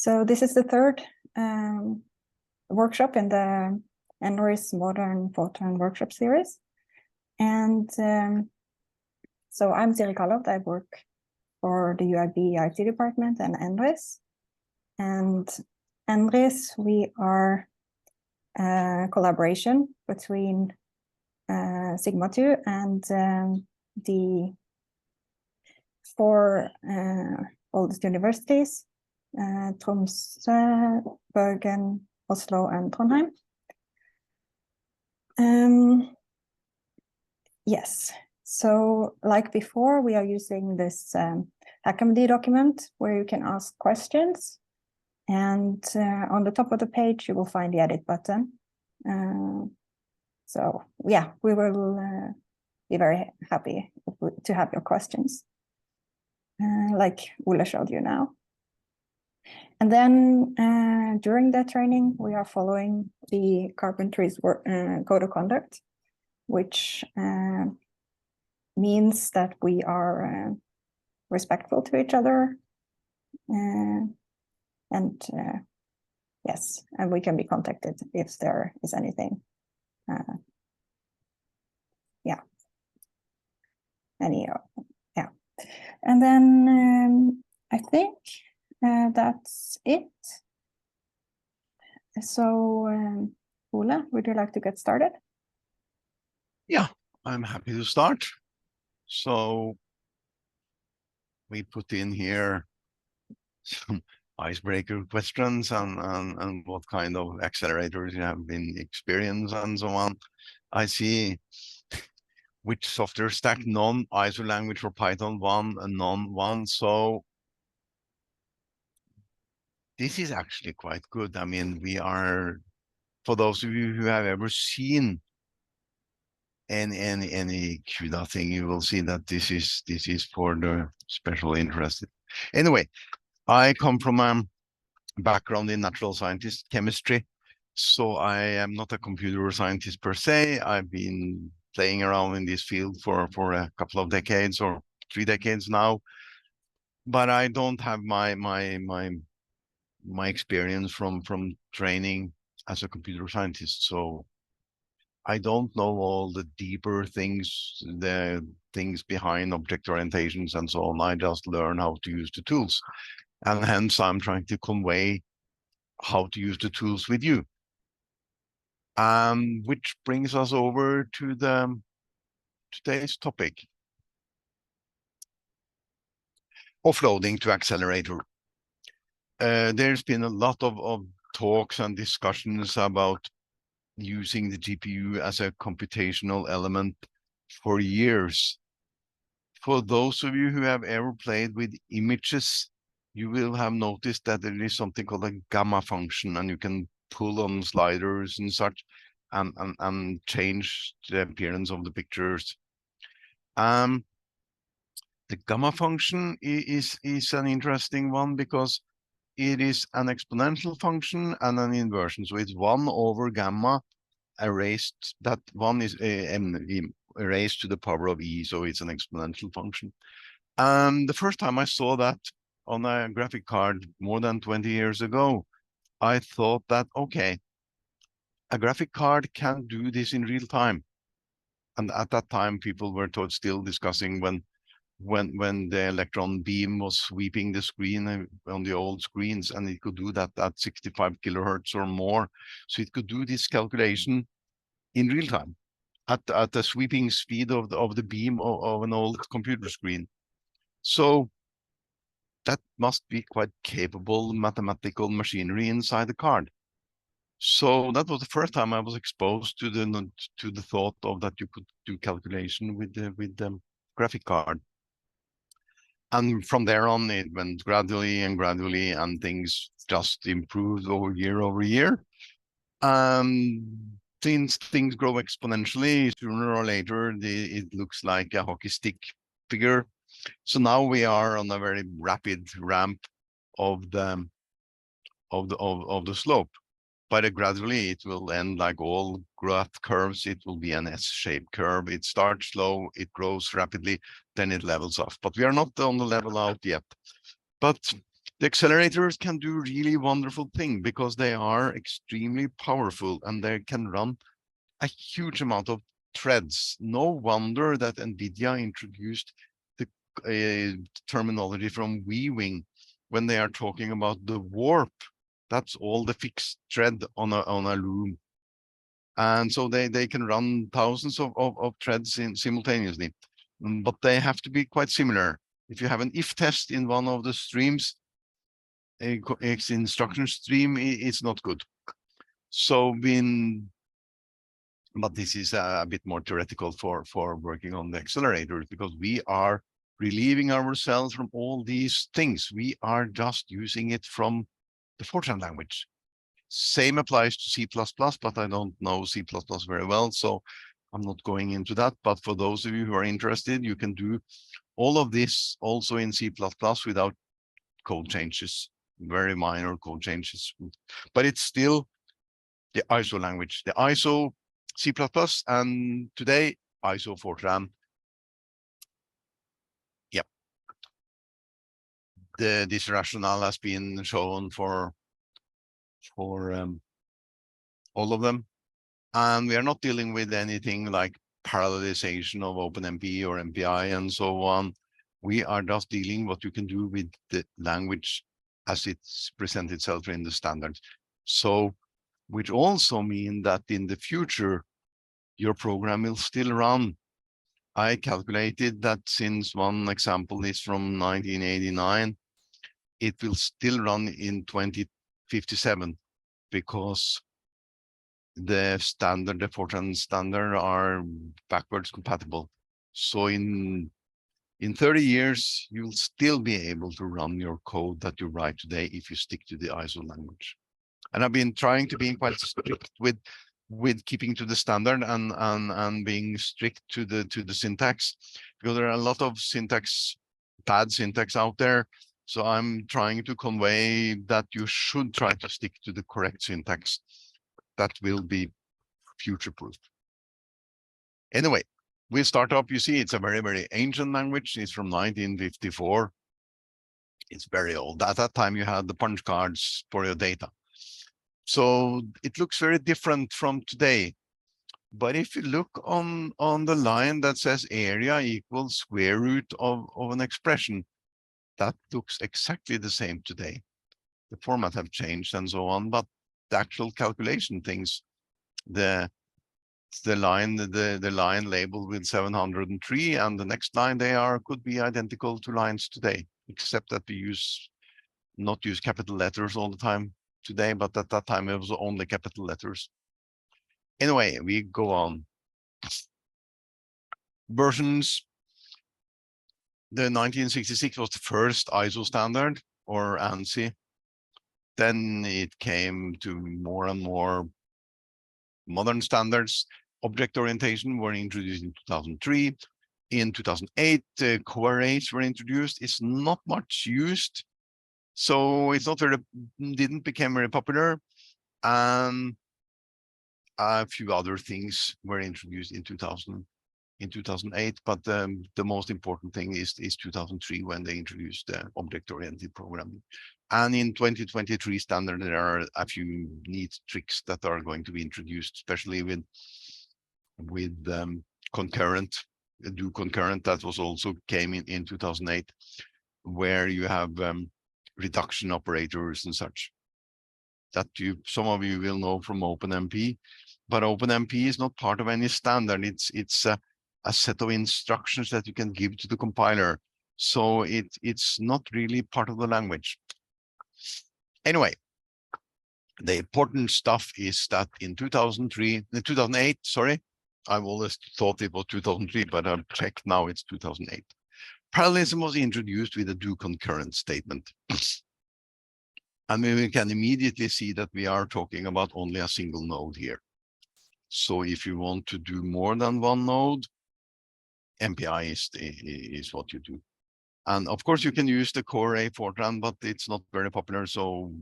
So this is the third workshop in the NRIS Modern Fortran workshop series. And so I'm Siri Kallovt. I work for the UIB IT department and NRIS. And NRIS, we are a collaboration between Sigma 2 and the four oldest universities, Tromsø, Bergen, Oslo, and Trondheim. Yes, so like before, we are using this HackMD document where you can ask questions. And on the top of the page, you will find the edit button. So yeah, we will be very happy to have your questions, like Ole showed you now. And then during the training, we are following the carpentry's code of conduct, which means that we are respectful to each other. Yes, and we can be contacted if there is anything. Yeah. And then I think that's it. So, Ole, would you like to get started? Yeah, I'm happy to start. So we put in here some icebreaker questions and what kind of accelerators you have been experienced and so on. I see which software stack, non-ISO language for Python 1 and non-1. So this is actually quite good. I mean, we are, for those of you who have ever seen any CUDA thing, you will see that this is for the special interested. Anyway, I come from a background in natural scientist chemistry, so I am not a computer scientist per se. I've been playing around in this field for a couple of decades or 3 decades now, but I don't have my experience from training as a computer scientist. So I don't know all the deeper things, the things behind object orientations and so on. I just learn how to use the tools. And hence I'm trying to convey how to use the tools with you. Which brings us over to today's topic. Offloading to accelerator. There's been a lot of talks and discussions about using the GPU as a computational element for years. For those of you who have ever played with images, you will have noticed that there is something called a gamma function, and you can pull on sliders and such and change the appearance of the pictures. The gamma function is an interesting one because it is an exponential function and an inversion. So it's 1 over gamma erased. That one is erased to the power of e, so it's an exponential function. And the first time I saw that on a graphic card more than 20 years ago, I thought that, okay, a graphic card can do this in real time. And at that time, people were still discussing when the electron beam was sweeping the screen on the old screens, and it could do that at 65 kilohertz or more. So it could do this calculation in real time at the sweeping speed of the beam of an old computer screen. So that must be quite capable mathematical machinery inside the card. So that was the first time I was exposed to the thought of that you could do calculation with the graphic card. And from there on, it went gradually, and things just improved over year. Since things grow exponentially, sooner or later, it looks like a hockey stick figure. So now we are on a very rapid ramp of the slope. But gradually, it will end like all growth curves. It will be an S-shaped curve. It starts slow, it grows rapidly, then it levels off. But we are not on the level out yet. But The accelerators can do really wonderful thing because they are extremely powerful and they can run a huge amount of threads. No wonder that NVIDIA introduced the terminology from weaving when they are talking about the warp. That's all the fixed thread on a loom. And so they can run thousands of threads simultaneously, but they have to be quite similar. If you have an if test in one of the streams, its instruction stream, it's not good. So but this is a bit more theoretical for working on the accelerators, because we are relieving ourselves from all these things. We are just using it from the Fortran language. Same applies to C++, but I don't know C++ very well, so I'm not going into that. But for those of you who are interested, you can do all of this also in C++ without code changes, very minor code changes. But it's still the ISO language, the ISO C++, and today ISO Fortran. Yep. This rationale has been shown for all of them. And we are not dealing with anything like parallelization of OpenMP or MPI and so on. We are just dealing what you can do with the language as it's presents itself in the standards. So, which also mean that in the future, your program will still run. I calculated that since one example is from 1989, it will still run in 2057 because the Fortran standard are backwards compatible. So in 30 years, you'll still be able to run your code that you write today if you stick to the ISO language. And I've been trying to be quite strict with keeping to the standard and being strict to the syntax, because there are a lot of bad syntax out there. So I'm trying to convey that you should try to stick to the correct syntax. That will be future-proof. Anyway, we start up. You see, it's a very, very ancient language. It's from 1954. It's very old. At that time, you had the punch cards for your data. So it looks very different from today. But if you look on the line that says area equals square root of an expression, that looks exactly the same today. The format have changed and so on, but the actual calculation things, the line labeled with 703 and the next line could be identical to lines today, except that we not use capital letters all the time today, but at that time it was only capital letters. Anyway, we go on. Versions. The 1966 was the first ISO standard, or ANSI. Then it came to more and more modern standards. Object orientation were introduced in 2003. In 2008, core arrays were introduced. It's not much used, so it's not didn't become very popular. And a few other things were introduced in 2008, but the most important thing is 2003 when they introduced the object-oriented programming. And in 2023 standard, there are a few neat tricks that are going to be introduced, especially with concurrent, do concurrent. That was also came in 2008, where you have reduction operators and such. That some of you will know from OpenMP, but OpenMP is not part of any standard. It's a set of instructions that you can give to the compiler. So it's not really part of the language. Anyway, the important stuff is that in 2008, sorry, I've always thought it was 2003, but I've checked now it's 2008. Parallelism was introduced with a do concurrent statement. And we can immediately see that we are talking about only a single node here. So if you want to do more than one node, MPI is what you do. And of course, you can use the core array Fortran, but it's not very popular, so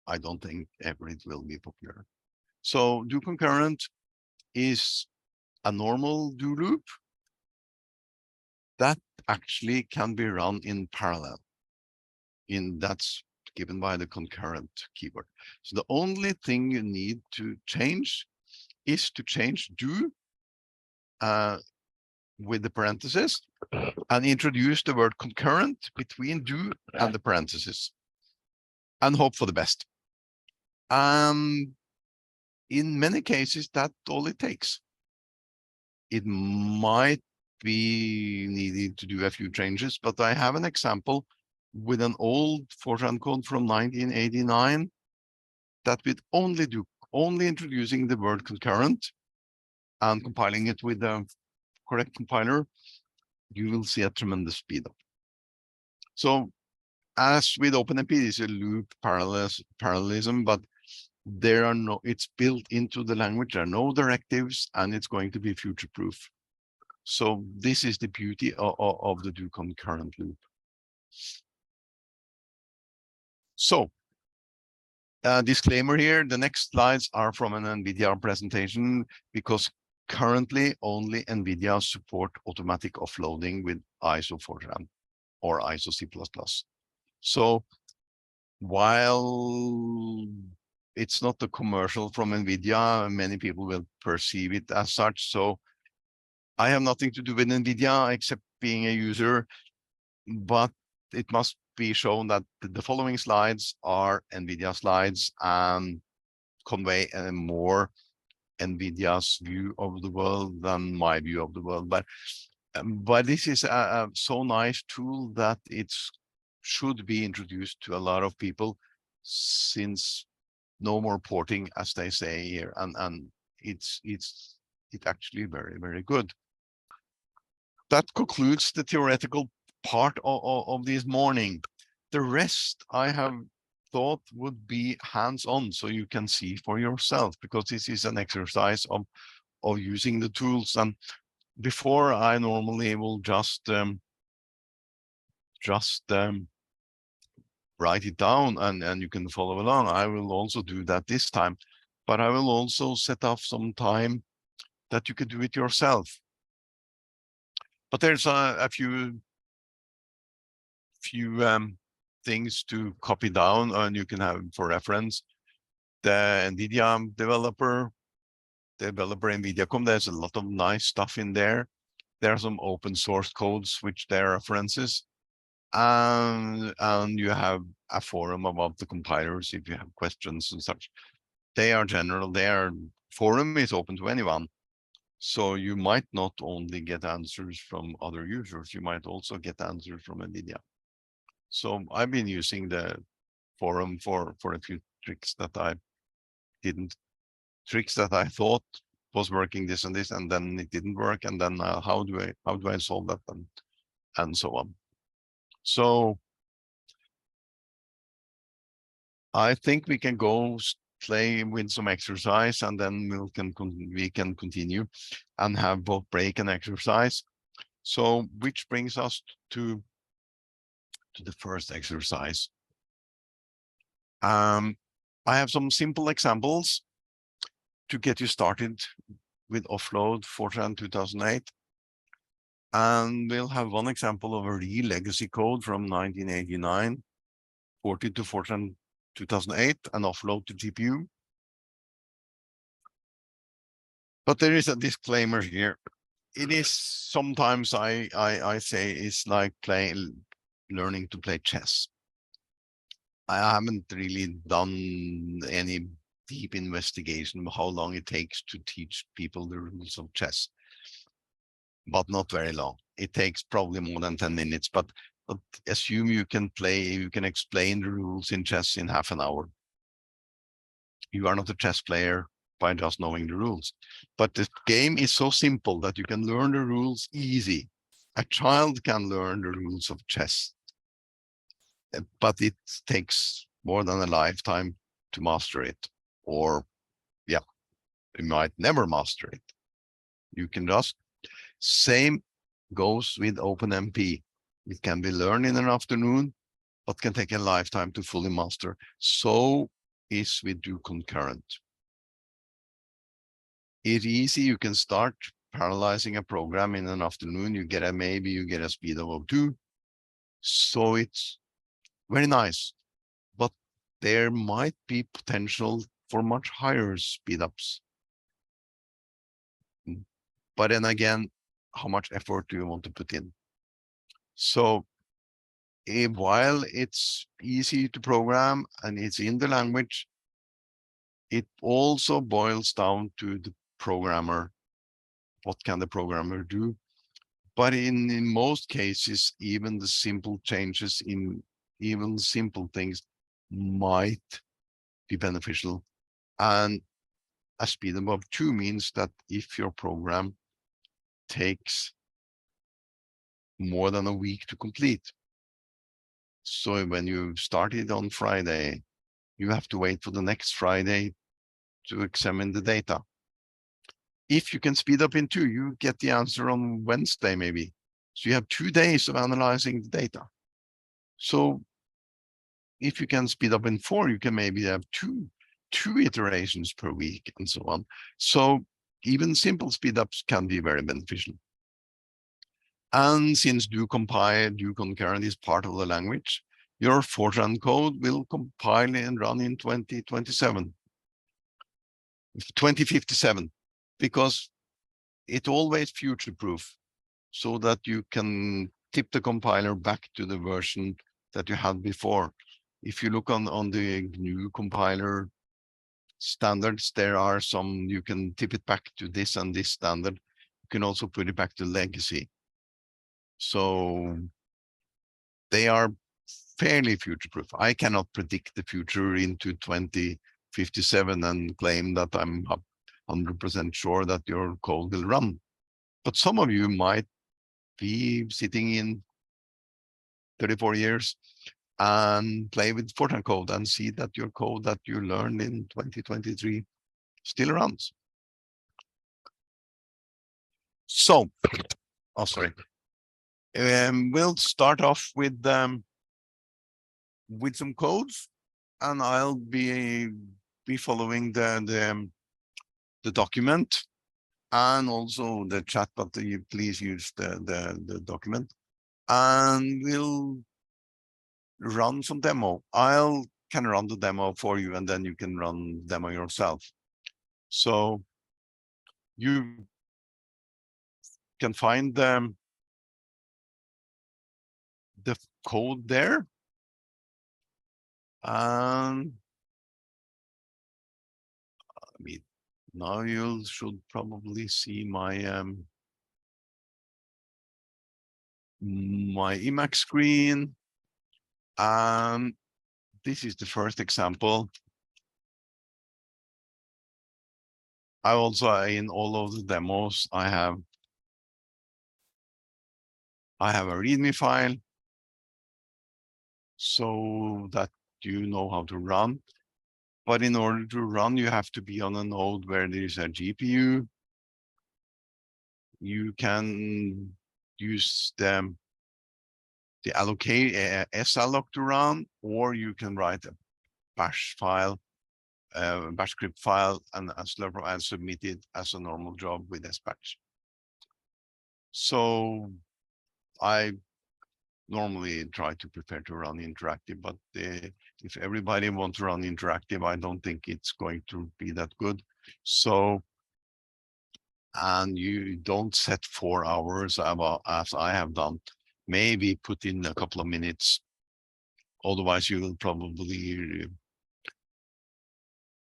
I don't think ever it will be popular. So do concurrent is a normal do loop that actually can be run in parallel. That's given by the concurrent keyword. So the only thing you need to change is to change do with the parentheses and introduce the word concurrent between do and the parentheses and hope for the best. In many cases, that's all it takes. It might be needed to do a few changes, but I have an example with an old Fortran code from 1989 that would only introducing the word concurrent and compiling it with the correct compiler, you will see a tremendous speed up. So as with OpenMP, it's a loop parallelism, but there are no, it's built into the language, there are no directives, and it's going to be future-proof. So this is the beauty of the do concurrent loop. So, disclaimer here, the next slides are from an NVIDIA presentation because currently only NVIDIA support automatic offloading with ISO Fortran or ISO C++. So while it's not a commercial from NVIDIA, many people will perceive it as such. So I have nothing to do with NVIDIA except being a user, but it must be shown that the following slides are NVIDIA slides and convey a more NVIDIA's view of the world than my view of the world. But this is a so nice tool that it should be introduced to a lot of people, since no more porting, as they say here, and it's actually very, very good. That concludes the theoretical part of this morning. The rest I have thought would be hands-on, so you can see for yourself, because this is an exercise of using the tools. And before, I normally will just write it down and you can follow along. I will also do that this time, but I will also set off some time that you could do it yourself. But there's a few things to copy down and you can have for reference. The NVIDIA developer NVIDIA.com, there's a lot of nice stuff in there. There are some open source codes which there are references. And you have a forum about the compilers if you have questions and such. They are general, forum is open to anyone. So you might not only get answers from other users, you might also get answers from NVIDIA. So I've been using the forum for a few tricks that I thought was working this and this, and then it didn't work. And then how do I solve that, and so on. So I think we can go play with some exercise, and then we can continue and have both break and exercise. So which brings us to the first exercise. I have some simple examples to get you started with Offload Fortran 2008. And we'll have one example of a real legacy code from 1989, ported to Fortran 2008 and offload to GPU. But there is a disclaimer here. It is sometimes I say it's like learning to play chess. I haven't really done any deep investigation of how long it takes to teach people the rules of chess, but not very long. It takes probably more than 10 minutes, but assume you can explain the rules in chess in half an hour. You are not a chess player by just knowing the rules. But the game is so simple that you can learn the rules easy. A child can learn the rules of chess, but it takes more than a lifetime to master it. Or, yeah, you might never master it. You can just, same goes with OpenMP. It can be learned in an afternoon, but can take a lifetime to fully master. So is with do concurrent. It's easy. You can start parallelizing a program in an afternoon. Maybe you get a speed of 2. So it's very nice. But there might be potential for much higher speedups. But then again, how much effort do you want to put in? So while it's easy to program and it's in the language, it also boils down to the programmer. What can the programmer do? But in most cases, even the simple changes in even simple things might be beneficial. And a speed above 2 means that if your program takes more than a week to complete, so when you started on Friday, you have to wait for the next Friday to examine the data. If you can speed up in 2, you get the answer on Wednesday, maybe. So you have 2 days of analyzing the data. So if you can speed up in 4, you can maybe have two iterations per week and so on. So even simple speedups can be very beneficial. And since do concurrent is part of the language, your Fortran code will compile and run in 2027. 2057, because it always future-proof, so that you can tip the compiler back to the version that you had before. If you look on the GNU compiler standards, there are some, you can tip it back to this and this standard. You can also put it back to legacy. So they are fairly future-proof. I cannot predict the future into 2057 and claim that I'm 100% sure that your code will run. But some of you might be sitting in 34 years and play with Fortran code and see that your code that you learned in 2023 still runs. So, oh, sorry. We'll start off with some codes, and I'll be following the document and also the chat, but you please use the document, and we'll run some demo. I can run the demo for you, and then you can run demo yourself. So you can find the code there. And I mean, now you should probably see my my Emacs screen. And this is the first example. I also, in all of the demos, I have a README file so that you know how to run. But in order to run, you have to be on a node where there is a GPU. You can use the allocate salloc to run, or you can write a bash file, bash script file, and submit it as a normal job with SBatch. So I normally try to prepare to run interactive, but if everybody wants to run interactive, I don't think it's going to be that good. So, and you don't set 4 hours as I have done. Maybe put in a couple of minutes. Otherwise, you will probably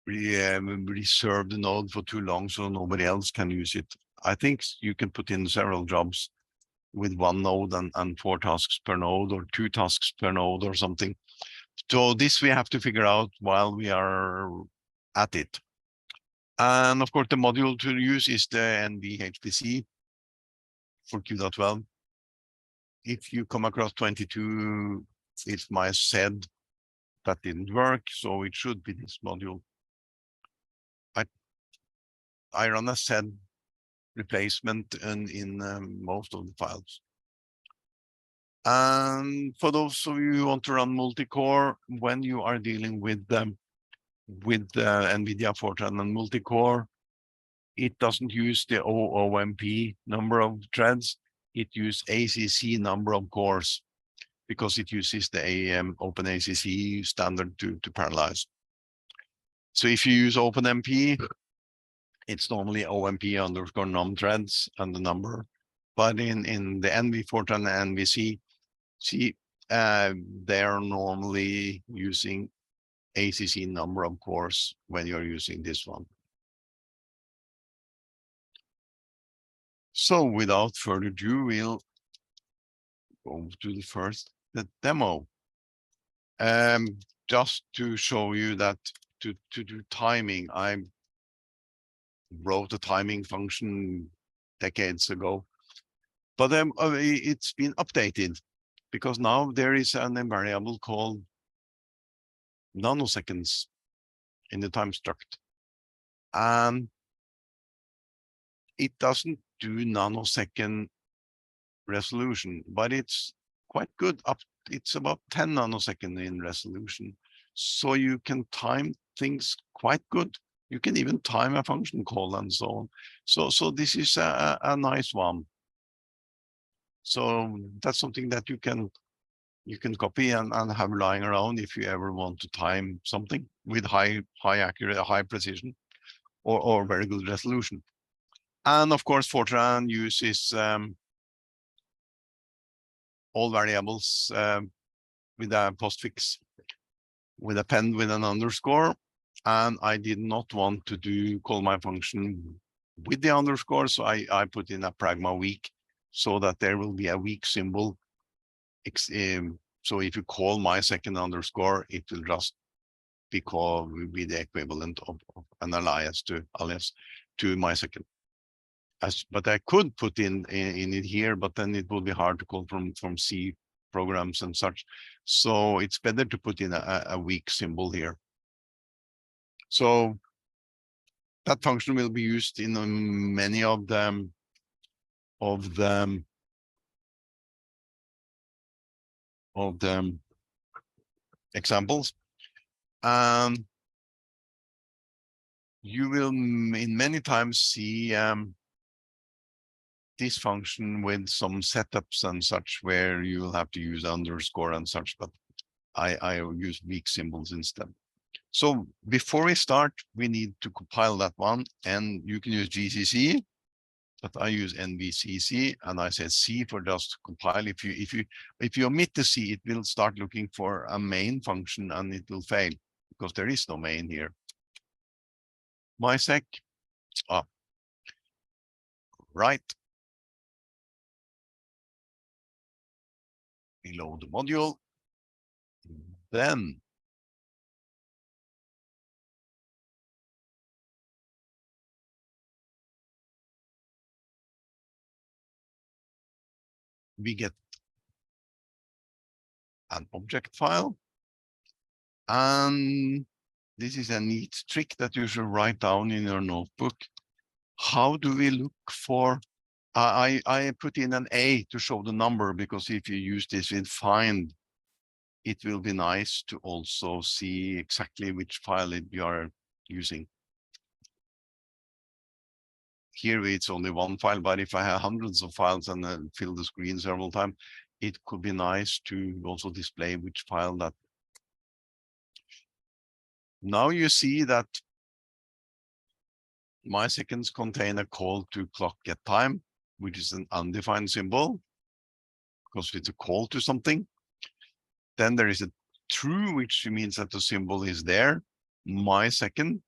reserve the node for too long so nobody else can use it. I think you can put in several jobs with 1 node and 4 tasks per node, or 2 tasks per node or something. So this we have to figure out while we are at it. And of course, the module to use is the NVHPC for Q.12. If you come across 22, it's my SED that didn't work, so it should be this module. I run a SED replacement in most of the files. And for those of you who want to run multi-core, when you are dealing with NVIDIA Fortran and multi-core, it doesn't use the OOMP number of threads. It uses ACC number of cores, because it uses the OpenACC standard to parallelize. So if you use OpenMP, it's normally OMP underscore num threads and the number. But in the NV Fortran and NVC, they are normally using ACC number, of course, when you're using this one. So without further ado, we'll go to the demo. Just to show you that to do timing, I wrote a timing function decades ago, but it's been updated because now there is an variable called nanoseconds in the time struct, and it doesn't do nanosecond resolution, but it's quite good. It's about 10 nanosecond in resolution, so you can time things quite good. You can even time a function call and so on. So this is a nice one. So that's something that you can copy and have lying around if you ever want to time something with high accuracy, high precision, or very good resolution. And of course, Fortran uses all variables with a postfix, with a pen with an underscore. And I did not want to call my function with the underscore, so I put in a pragma weak, so that there will be a weak symbol. So if you call my second underscore, it will just be called with the equivalent of an alias to my second. But I could put in it here, but then it will be hard to call from C programs and such. So it's better to put in a weak symbol here. So that function will be used in many of them examples. You will in many times see this function with some setups and such where you will have to use underscore and such, but I use weak symbols instead. So before we start, we need to compile that one, and you can use GCC, but I use NVCC, and I said C for just compile. If you omit the C, it will start looking for a main function and it will fail because there is no main here. MySec, right. Reload the module. Then we get an object file. And this is a neat trick that you should write down in your notebook. How do we look for, I put in an A to show the number, because if you use this in find, it will be nice to also see exactly which file you are using. Here it's only one file, but if I have hundreds of files and fill the screen several times, it could be nice to also display which file that. Now you see that my seconds contain a call to clock get time, which is an undefined symbol because it's a call to something. Then there is a true, which means that the symbol is there, my second.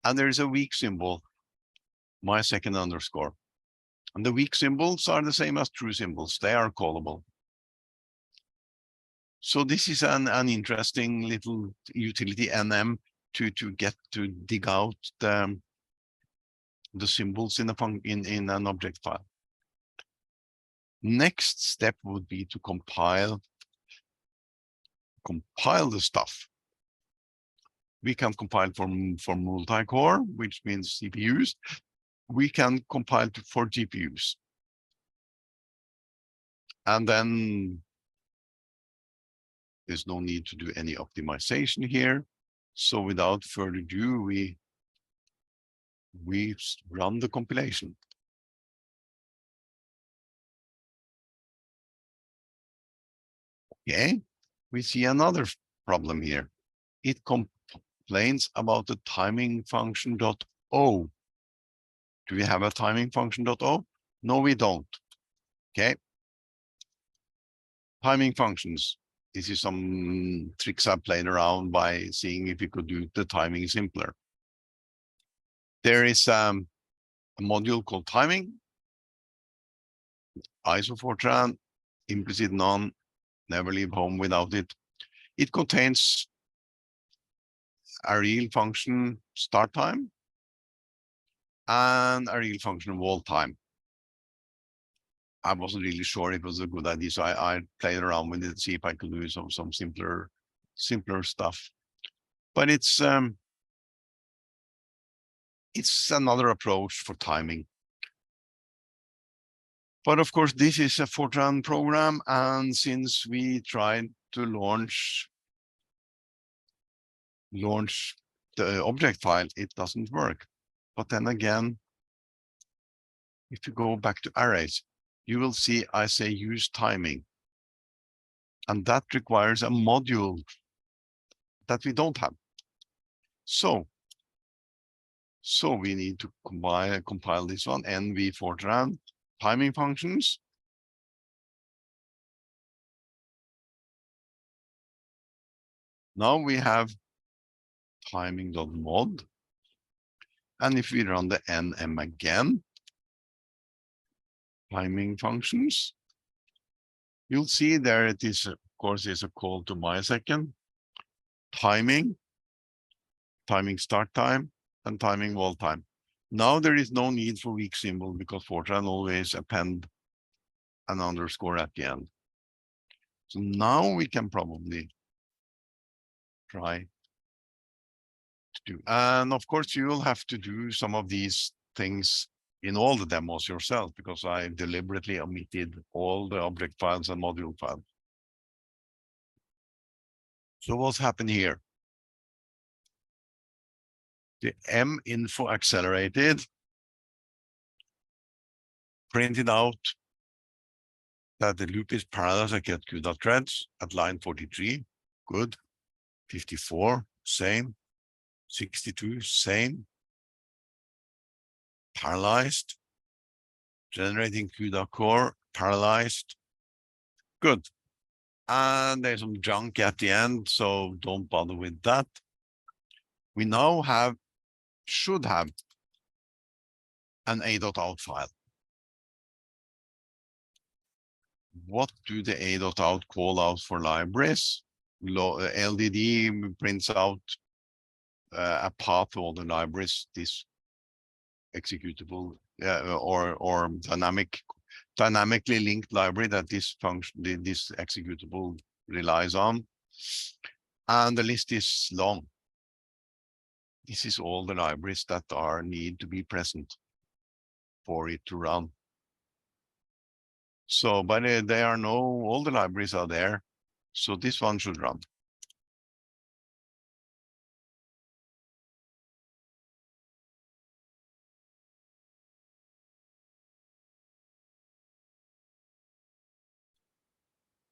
And there is a weak symbol, my second underscore. And the weak symbols are the same as true symbols. They are callable. So this is an interesting little utility NM to dig out the symbols in an object file. Next step would be to compile the stuff. We can compile for multi-core, which means CPUs. We can compile for GPUs. And then there's no need to do any optimization here. So without further ado, we run the compilation. Okay, we see another problem here. It complains about the timing function .o. Do we have a timing function .o? No, we don't. Okay. Timing functions. This is some tricks I played around by seeing if we could do the timing simpler. There is a module called timing, ISO Fortran, implicit none, never leave home without it. It contains a real function start time and a real function wall time. I wasn't really sure it was a good idea, so I played around with it to see if I could do some simpler stuff. But it's another approach for timing. But of course, this is a Fortran program, and since we tried to launch the object file, it doesn't work. But then again, if you go back to arrays, you will see I say use timing. And that requires a module that we don't have. So we need to compile this one, NV Fortran timing functions. Now we have timing.mod. And if we run the NM again, timing functions, you'll see there it is, of course, is a call to millisecond, timing start time, and timing wall time. Now there is no need for weak symbol because Fortran always append an underscore at the end. So now we can probably try to do. And of course, you will have to do some of these things in all the demos yourself because I deliberately omitted all the object files and module files. So what's happened here? The M info accelerated, printed out that the loop is parallel at q.threads at line 43. Good. 54, same. 62, same. Parallelized. Generating q.core, parallelized. Good. And there's some junk at the end, so don't bother with that. We now should have an a.out file. What do the a.out call out for libraries? LDD prints out a path to all the libraries, this executable or dynamically linked library that this executable relies on. And the list is long. This is all the libraries that need to be present for it to run. So, but all the libraries are there. So this one should run.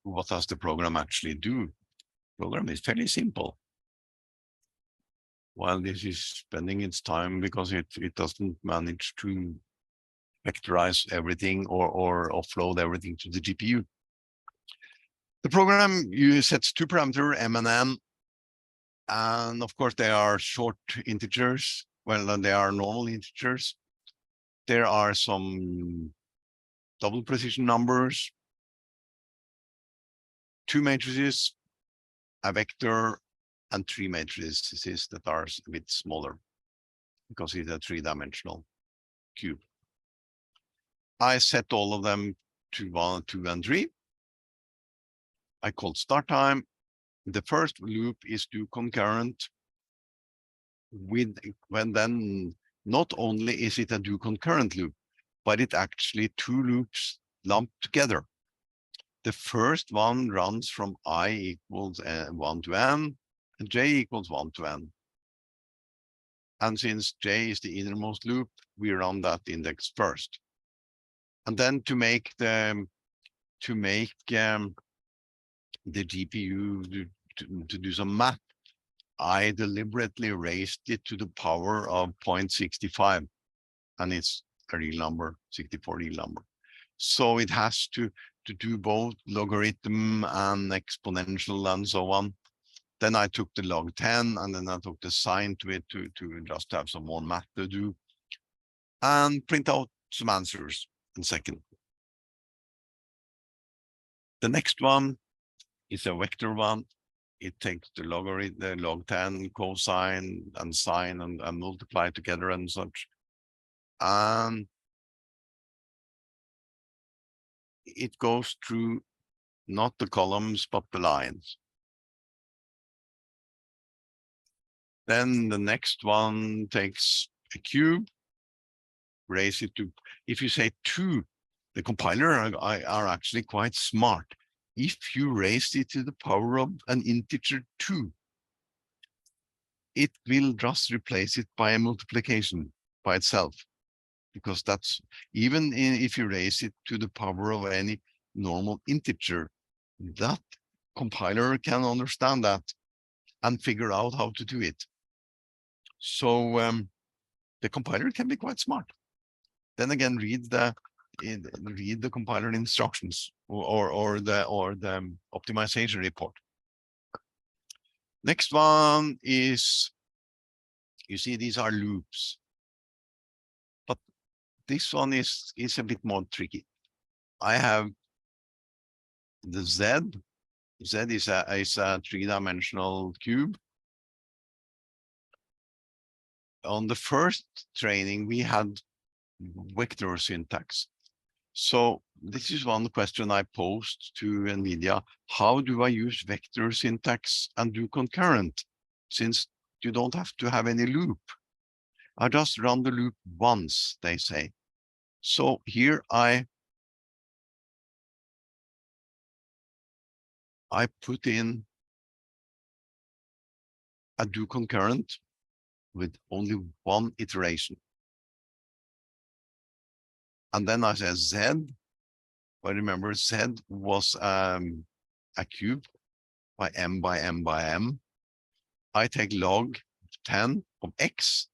What does the program actually do? The program is fairly simple. While this is spending its time because it doesn't manage to vectorize everything or offload everything to the GPU. The program sets two parameters, M and N, and of course they are short integers. Well, they are normal integers. There are some double precision numbers, two matrices, a vector, and three matrices that are a bit smaller because it's a three-dimensional cube. I set all of them to 1, 2, and 3. I called start time. The first loop is do concurrent when then not only is it a do concurrent loop, but it actually two loops lumped together. The first one runs from I equals 1 to n, and j equals 1 to n. And since j is the innermost loop, we run that index first. And then to make the GPU to do some math, I deliberately raised it to the power of 0.65, and it's a real number, 64 real number. So it has to do both logarithm and exponential and so on. Then I took the log 10, and then I took the sine to it to just have some more math to do, and print out some answers in second. The next one is a vector one. It takes the logarithm, the log 10, cosine and sine, and multiply together and such. And it goes through not the columns, but the lines. Then the next one takes a cube, raise it to, if you say 2, the compiler are actually quite smart. If you raise it to the power of an integer 2, it will just replace it by a multiplication by itself, because that's, even if you raise it to the power of any normal integer, that compiler can understand that and figure out how to do it. So the compiler can be quite smart. Then again, read the compiler instructions or the optimization report. Next one is, you see, these are loops, but this one is a bit more tricky. I have the Z. Z is a three-dimensional cube. On the first training, we had vector syntax. So this is one question I posed to NVIDIA. How do I use vector syntax and do concurrent, since you don't have to have any loop? I just run the loop once, they say. So here I put in a do concurrent with only one iteration. And then I say Z. I remember Z was a cube by m by m by m. I take log 10 of x.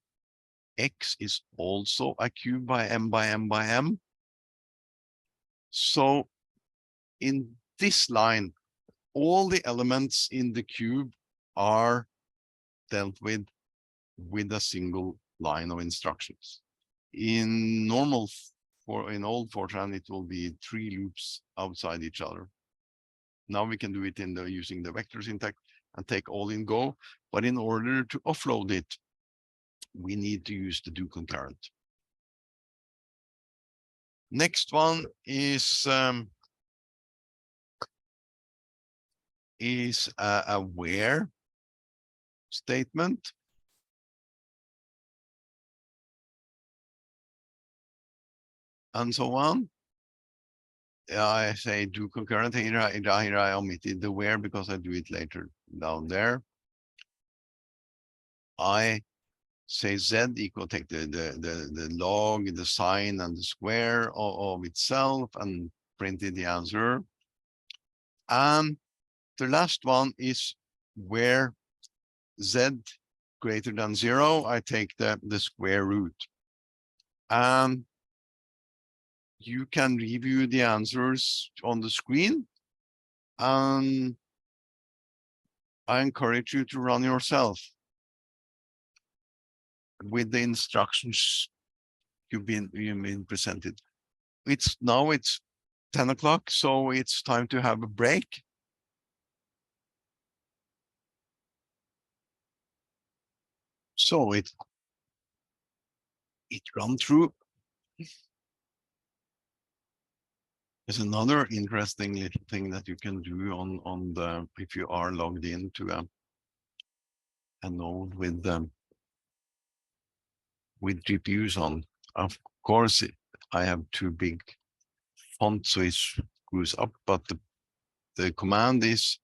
X is also a cube by m by m by m. So in this line, all the elements in the cube are dealt with a single line of instructions. In old Fortran, it will be 3 loops outside each other. Now we can do it using the vector syntax and take all in Go. But in order to offload it, we need to use the do concurrent. Next one is a where statement. And so on. I say do concurrent. Here I omitted the where because I do it later down there. I say Z equal, take the log, the sine, and the square of itself, and printed the answer. And the last one is where Z greater than 0, I take the square root. And you can review the answers on the screen, and I encourage you to run yourself with the instructions you've been presented. It's 10 o'clock, so it's time to have a break. So it run through. There's another interesting little thing that you can do on the, if you are logged into a node with GPUs on. Of course, I have too big font, so it screws up, but the command is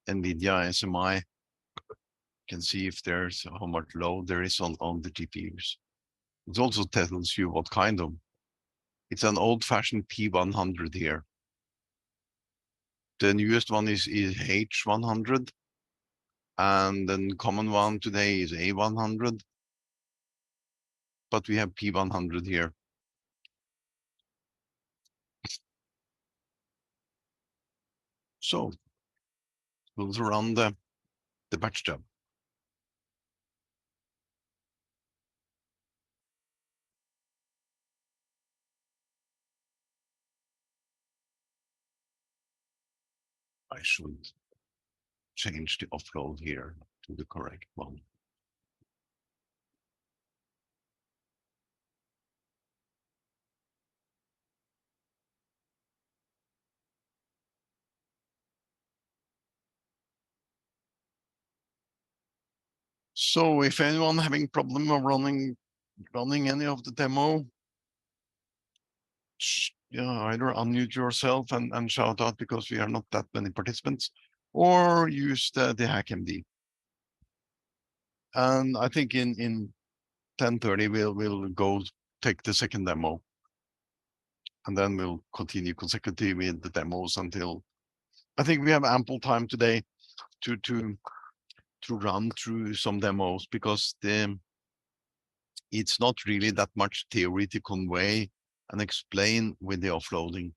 NVIDIA SMI. You can see if there's how much load there is on the GPUs. It also tells you what kind of. It's an old-fashioned P100 here. The newest one is H100, and then common one today is A100, but we have P100 here. So we'll run the batch job. I should change the offload here to the correct one. So if anyone having problem of running any of the demo, either unmute yourself and shout out, because we are not that many participants, or use the HackMD. And I think in 10:30 we'll go take the second demo, and then we'll continue consecutively with the demos until I think we have ample time today to run through some demos, because it's not really that much theory to convey and explain with the offloading.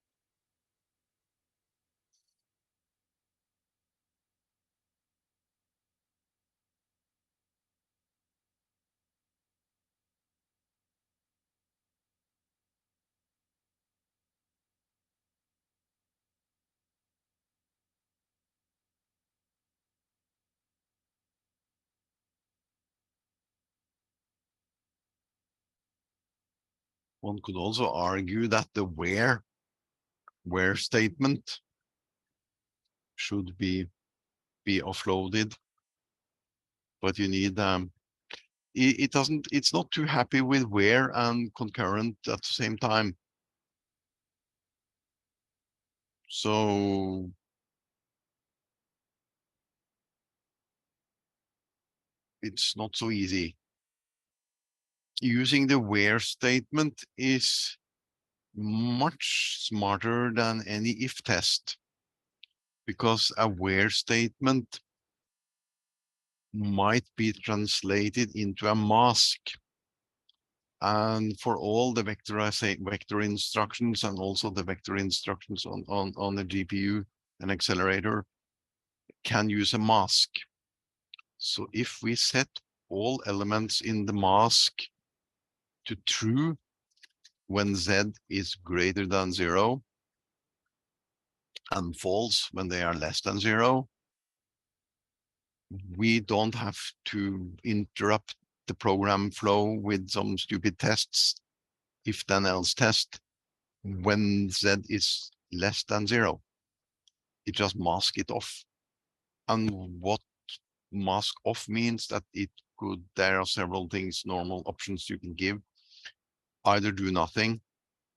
One could also argue that the where statement should be offloaded, but you need it's not too happy with where and concurrent at the same time. So it's not so easy. Using the where statement is much smarter than any if test, because a where statement might be translated into a mask. And for all the vector instructions, and also the vector instructions on the GPU and accelerator can use a mask. So if we set all elements in the mask to true when Z is greater than 0 and false when they are less than 0, we don't have to interrupt the program flow with some stupid tests, if then else test, when Z is less than 0. It just masks it off. And what mask off means that there are several things, normal options you can give. Either do nothing,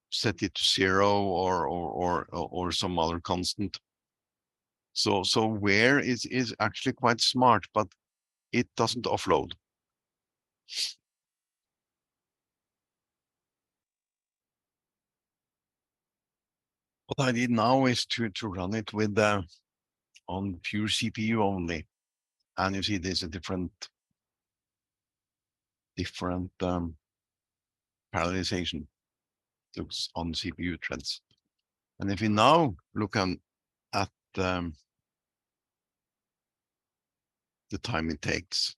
set it to 0, or some other constant. So where is actually quite smart, but it doesn't offload. What I did now is to run it with on pure CPU only, and you see there's a different parallelization looks on CPU threads. And if we now look at the time it takes,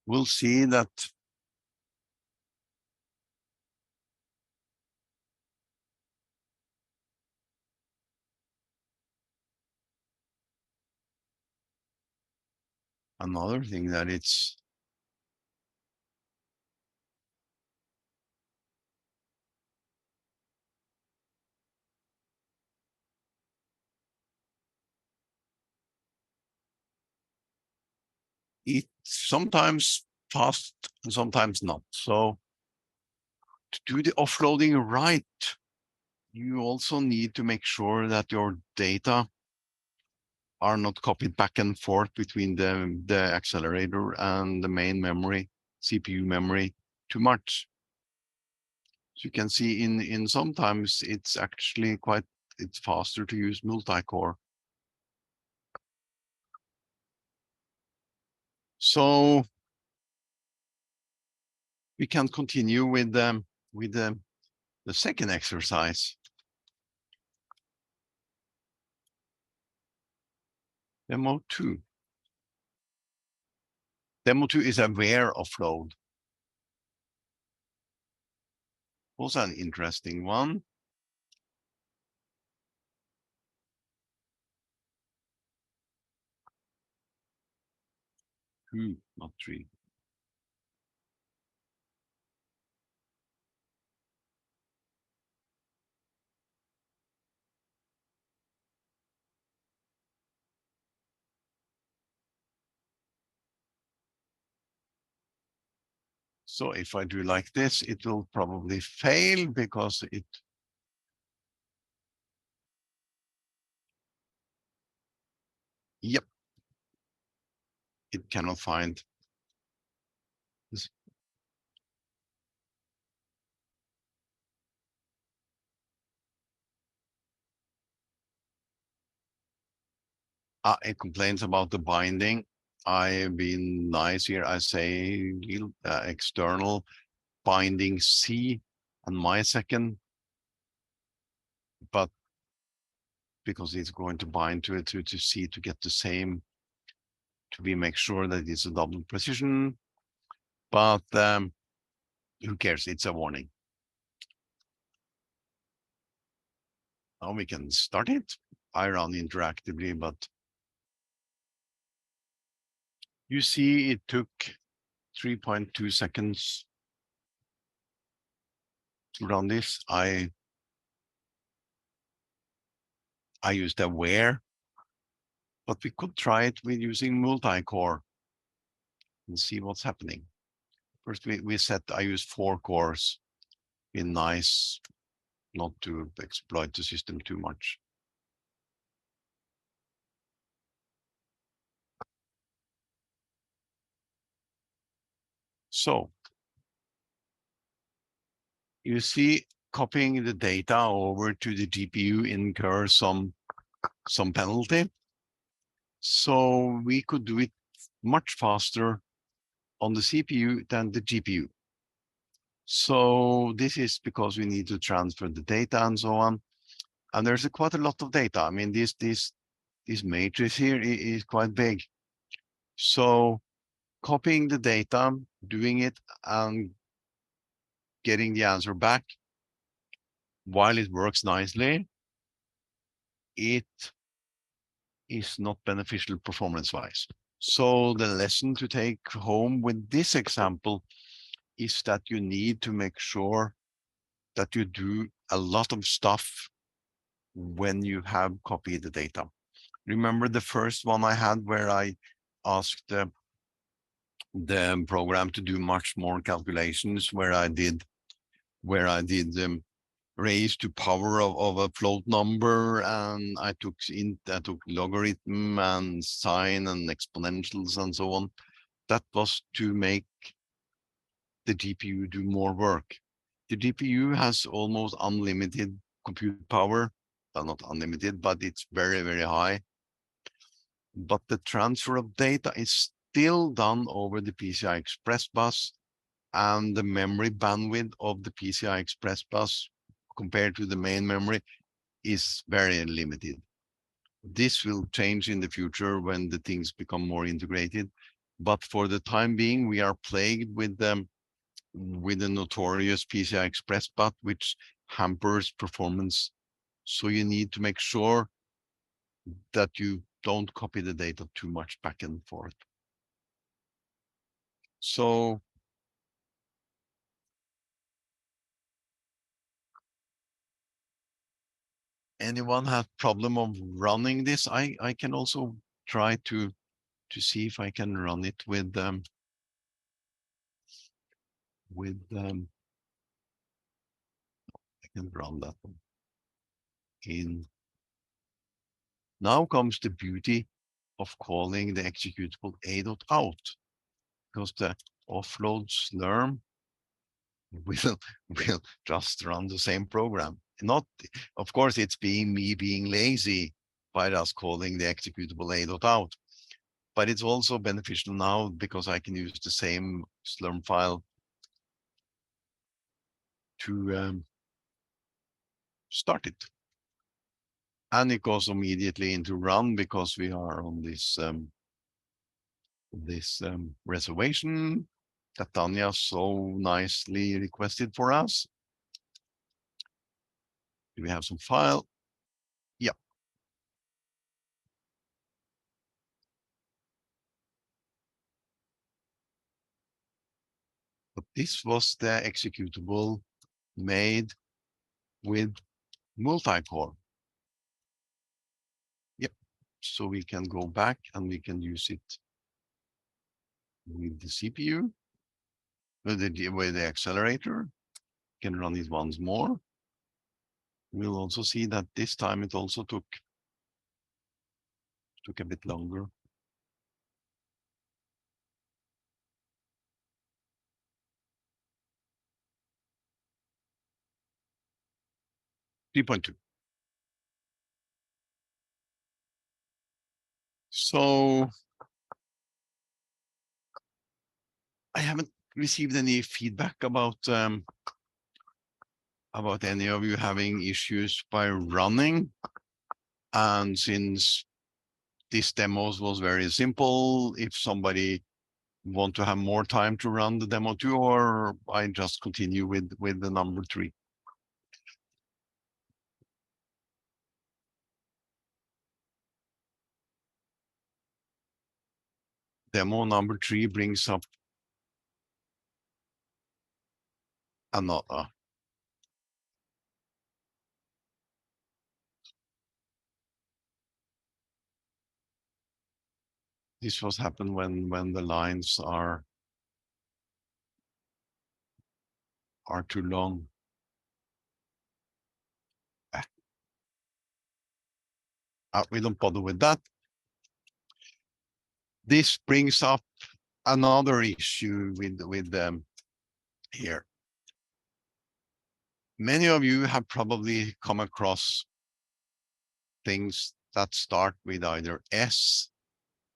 we'll see that another thing that it's sometimes fast and sometimes not. So to do the offloading right, you also need to make sure that your data are not copied back and forth between the accelerator and the main memory, CPU memory, too much. So you can see in sometimes it's actually it's faster to use multi-core. So we can continue with the second exercise. Demo 2. Demo 2 is aware offload. Also an interesting one. Two, not three. So if I do like this, it will probably fail because it yep, it cannot find this. It complains about the binding. I've been nice here. I say external binding C and my second, but because it's going to bind to it to C to get the same, to be make sure that it's a double precision. But who cares? It's a warning. Now we can start it. I run interactively, but you see it took 3.2 seconds to run this. I used aware, but we could try it with using multi-core and see what's happening. First, we set, I use 4 cores in nice, not to exploit the system too much. So you see copying the data over to the GPU incurs some penalty. So we could do it much faster on the CPU than the GPU. So this is because we need to transfer the data and so on. And there's quite a lot of data. I mean, this matrix here is quite big. So copying the data, doing it and getting the answer back, while it works nicely, it is not beneficial performance-wise. So the lesson to take home with this example is that you need to make sure that you do a lot of stuff when you have copied the data. Remember the first one I had where I asked the program to do much more calculations, where I did raise to power of a float number, and I took logarithm and sine and exponentials and so on. That was to make the GPU do more work. The GPU has almost unlimited compute power. Well, not unlimited, but it's very, very high. But the transfer of data is still done over the PCI Express bus, and the memory bandwidth of the PCI Express bus compared to the main memory is very limited. This will change in the future when the things become more integrated. But for the time being, we are plagued with the notorious PCI Express bus, which hampers performance. So you need to make sure that you don't copy the data too much back and forth. So anyone have problem of running this? I can also try to see if I can run it with I can run that one. in. Now comes the beauty of calling the executable a.out, because the offload slurm will just run the same program. Not, of course, it's me being lazy by just calling the executable a.out, but it's also beneficial now because I can use the same slurm file to start it. And it goes immediately into run because we are on this reservation that Tanya so nicely requested for us. Do we have some file? Yeah. But this was the executable made with multi-core. Yep. So we can go back and we can use it with the CPU, with the accelerator. Can run it once more. We'll also see that this time it also took a bit longer. 3.2. So I haven't received any feedback about any of you having issues by running. And since this demo was very simple, if somebody want to have more time to run the demo too, or I just continue with the number 3. Demo number 3 brings up another. This was happen when the lines are too long. We don't bother with that. This brings up another issue with them here. Many of you have probably come across things that start with either S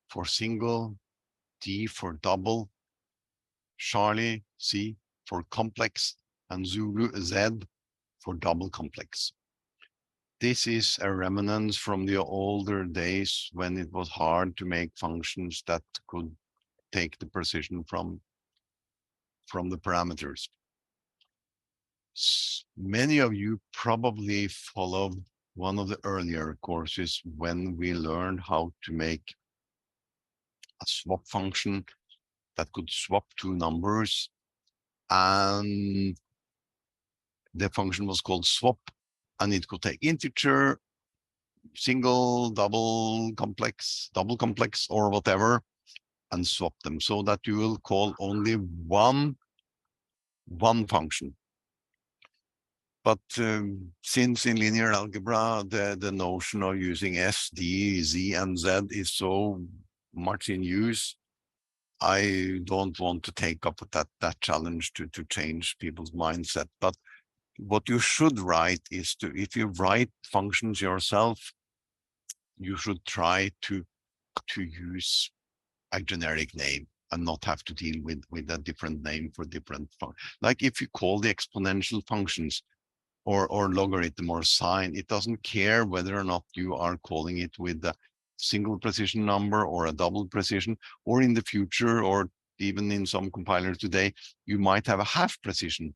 for single, D for double, Charlie, C for complex, and Zulu, Z for double complex. This is a remnant from the older days when it was hard to make functions that could take the precision from the parameters. Many of you probably followed one of the earlier courses when we learned how to make a swap function that could swap 2 numbers, and the function was called swap, and it could take integer, single, double complex, or whatever, and swap them so that you will call only one function. But since in linear algebra, the notion of using S, D, Z, and Z is so much in use, I don't want to take up that challenge to change people's mindset. But what you should write is if you write functions yourself, you should try to use a generic name and not have to deal with a different name for different functions. Like if you call the exponential functions or logarithm or sine, it doesn't care whether or not you are calling it with a single precision number or a double precision, or in the future, or even in some compilers today, you might have a half precision.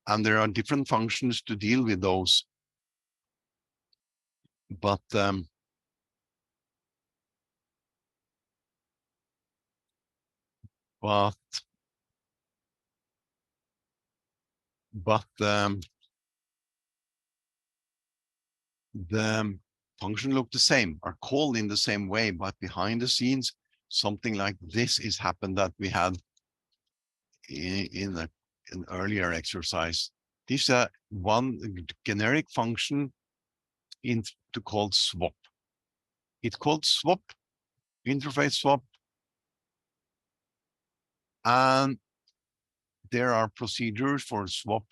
And there are different functions to deal with those. But the function look the same, are called in the same way, but behind the scenes, something like this is happened that we had in an earlier exercise. This one generic function into called swap. It's called swap, interface swap, and there are procedures for swap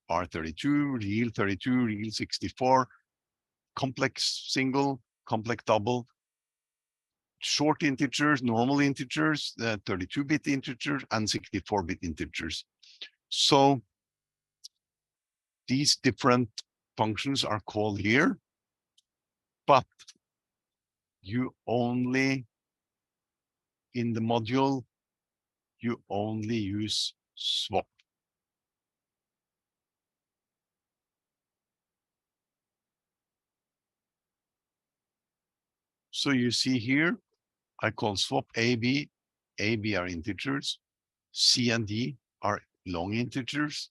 R32, real 32, real 64, complex single, complex double, short integers, normal integers, 32-bit integers, and 64-bit integers. So these different functions are called here, but you only, in the module, you only use swap. So you see here, I call swap AB. AB are integers. C and D are long integers.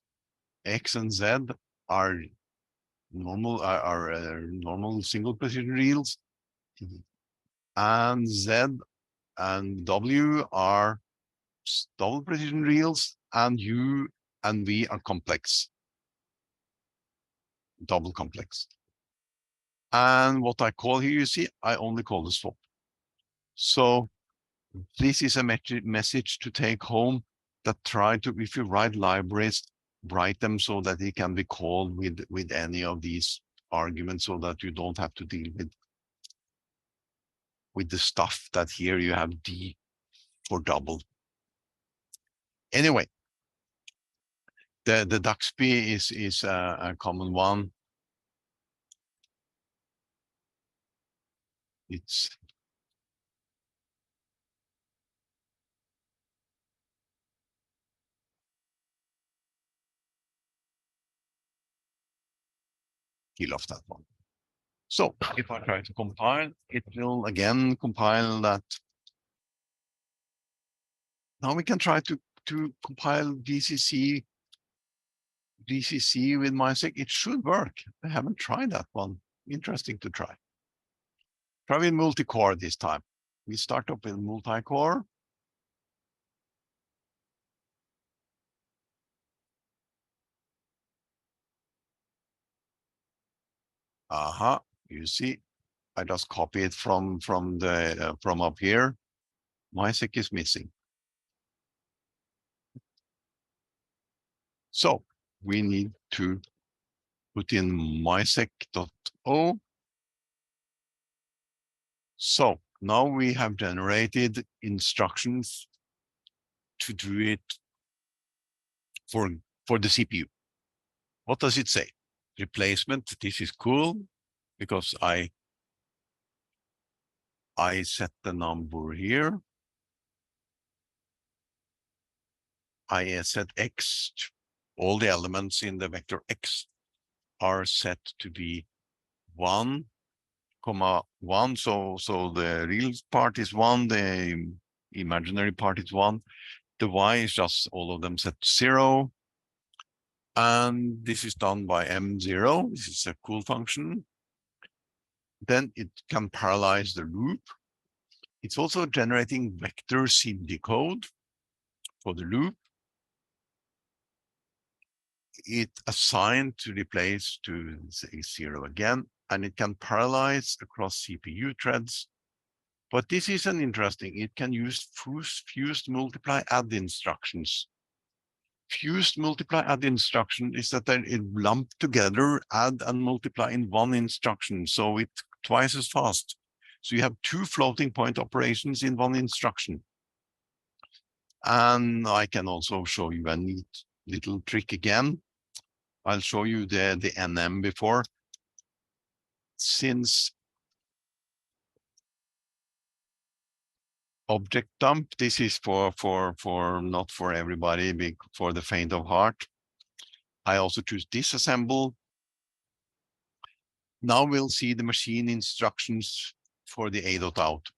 X and Z are normal single precision reals. And Z and W are double precision reals, and U and V are complex, double complex. And what I call here, you see, I only call the swap. So this is a message to take home, that try to, if you write libraries, write them so that they can be called with any of these arguments, so that you don't have to deal with the stuff that here you have D for double. Anyway, the Duxby is a common one. It's kill off that one. So if I try to compile, it will again compile that. Now we can try to compile DCC with MySec. It should work. I haven't tried that one. Interesting to try. Try with multi-core this time. We start up with multi-core. You see, I just copy it from up here. MySec is missing. So we need to put in mysec.o. So now we have generated instructions to do it for the CPU. What does it say? Replacement. This is cool because I set the number here. I set X. All the elements in the vector X are set to be 1, 1. So the real part is 1, the imaginary part is 1. The Y is just all of them set to 0. And this is done by M0. This is a cool function. Then it can parallelize the loop. It's also generating vector CMD code for the loop. It assigned to replace to say 0 again, and it can parallelize across CPU threads. But this is an interesting, it can use fused multiply add instructions. Fused multiply add instruction is that it lumped together add and multiply in one instruction, so it's twice as fast. So you have 2 floating point operations in one instruction. And I can also show you a neat little trick again. I'll show you the NM before. Since object dump, this is for not for everybody, for the faint of heart. I also choose disassemble. Now we'll see the machine instructions for the A.out.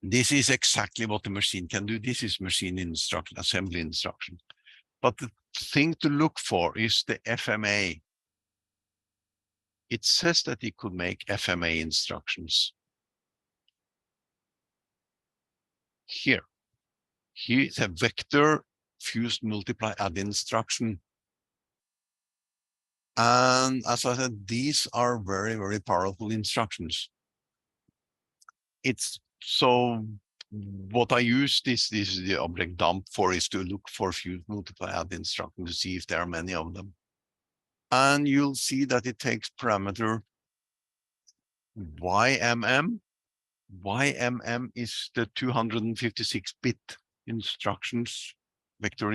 This is exactly what the machine can do. This is machine instruction, assembly instruction. But the thing to look for is the FMA. It says that it could make FMA instructions. Here is a vector fused multiply add instruction. And as I said, these are very, very powerful instructions. It's so what I use this the object dump for is to look for fuse multiply add instruction to see if there are many of them. And you'll see that it takes parameter YMM. YMM is the 256-bit instructions vector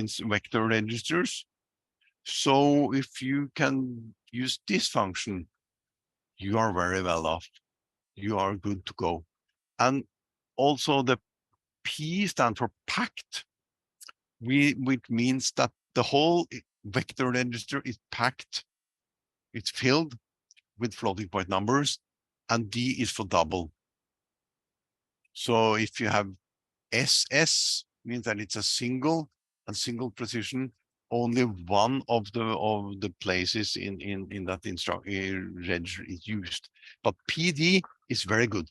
registers. So if you can use this function, you are very well off. You are good to go. And also the P stands for packed, which means that the whole vector register is packed. It's filled with floating point numbers, and D is for double. So if you have SS, means that it's a single and single precision, only one of the places in that reg is used. But PD is very good.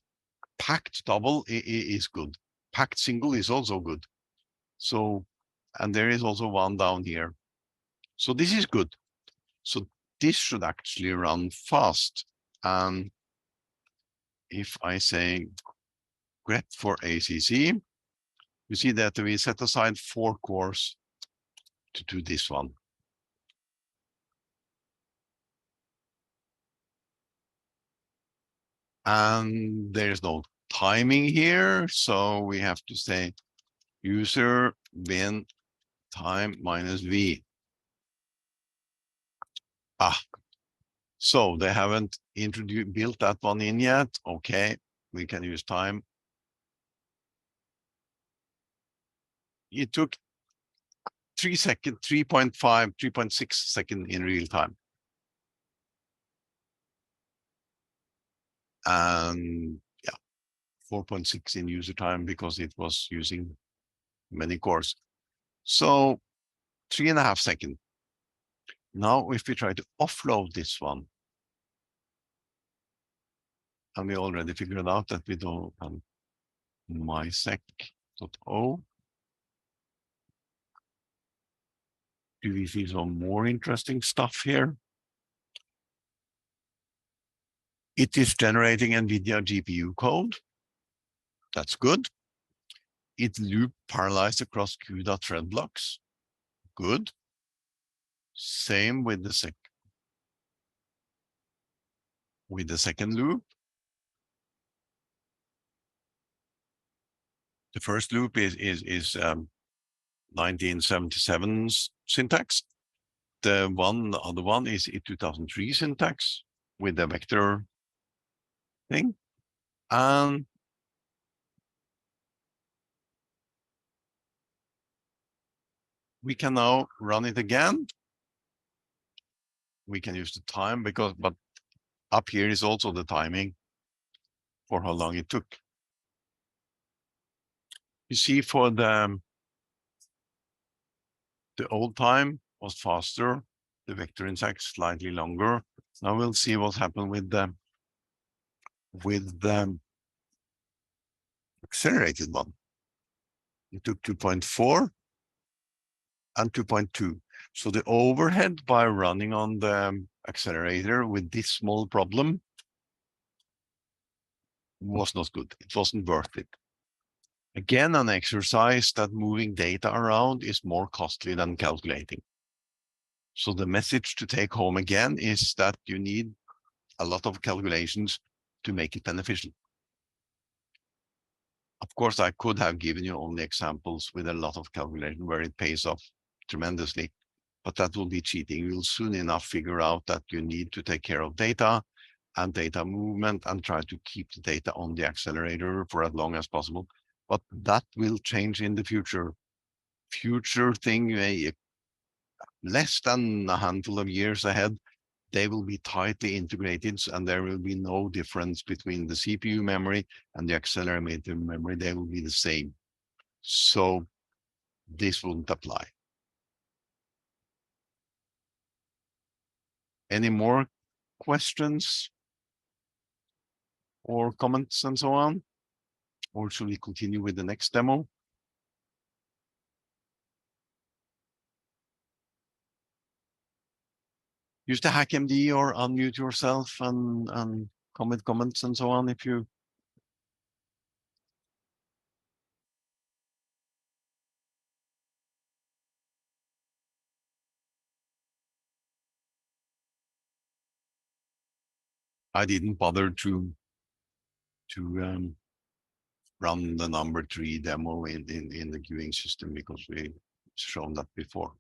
Packed double is good. Packed single is also good. So, and there is also one down here. So this is good. So this should actually run fast. And if I say grep for ACC, you see that we set aside 4 cores to do this one. And there's no timing here, so we have to say user bin time minus v. So they haven't built that one in yet. Okay, we can use time. It took 3 seconds, 3.5, 3.6 seconds in real time. And yeah, 4.6 in user time because it was using many cores. So 3.5 seconds. Now, if we try to offload this one, and we already figured out that we don't have mysec.o. Do we see some more interesting stuff here? It is generating NVIDIA GPU code. That's good. It loop parallelized across CUDA thread blocks. Good. Same with the second loop. The first loop is 1977's syntax. The other one is 2003 syntax with the vector thing. And we can now run it again. We can use the time but up here is also the timing for how long it took. You see, for the old time was faster, the vector syntax slightly longer. Now we'll see what happened with the accelerated one. It took 2.4 and 2.2. So the overhead by running on the accelerator with this small problem was not good. It wasn't worth it. Again, an exercise that moving data around is more costly than calculating. So the message to take home again is that you need a lot of calculations to make it beneficial. Of course, I could have given you only examples with a lot of calculation where it pays off tremendously, but that will be cheating. You'll soon enough figure out that you need to take care of data and data movement and try to keep the data on the accelerator for as long as possible. But that will change in the future. Future thing, less than a handful of years ahead, they will be tightly integrated, and there will be no difference between the CPU memory and the accelerator memory. They will be the same. So this wouldn't apply. Any more questions or comments and so on? Or should we continue with the next demo? use the hackmd or unmute yourself and comment comments and so on if you. I didn't bother to run the number 3 demo in the queuing system because we've shown that before.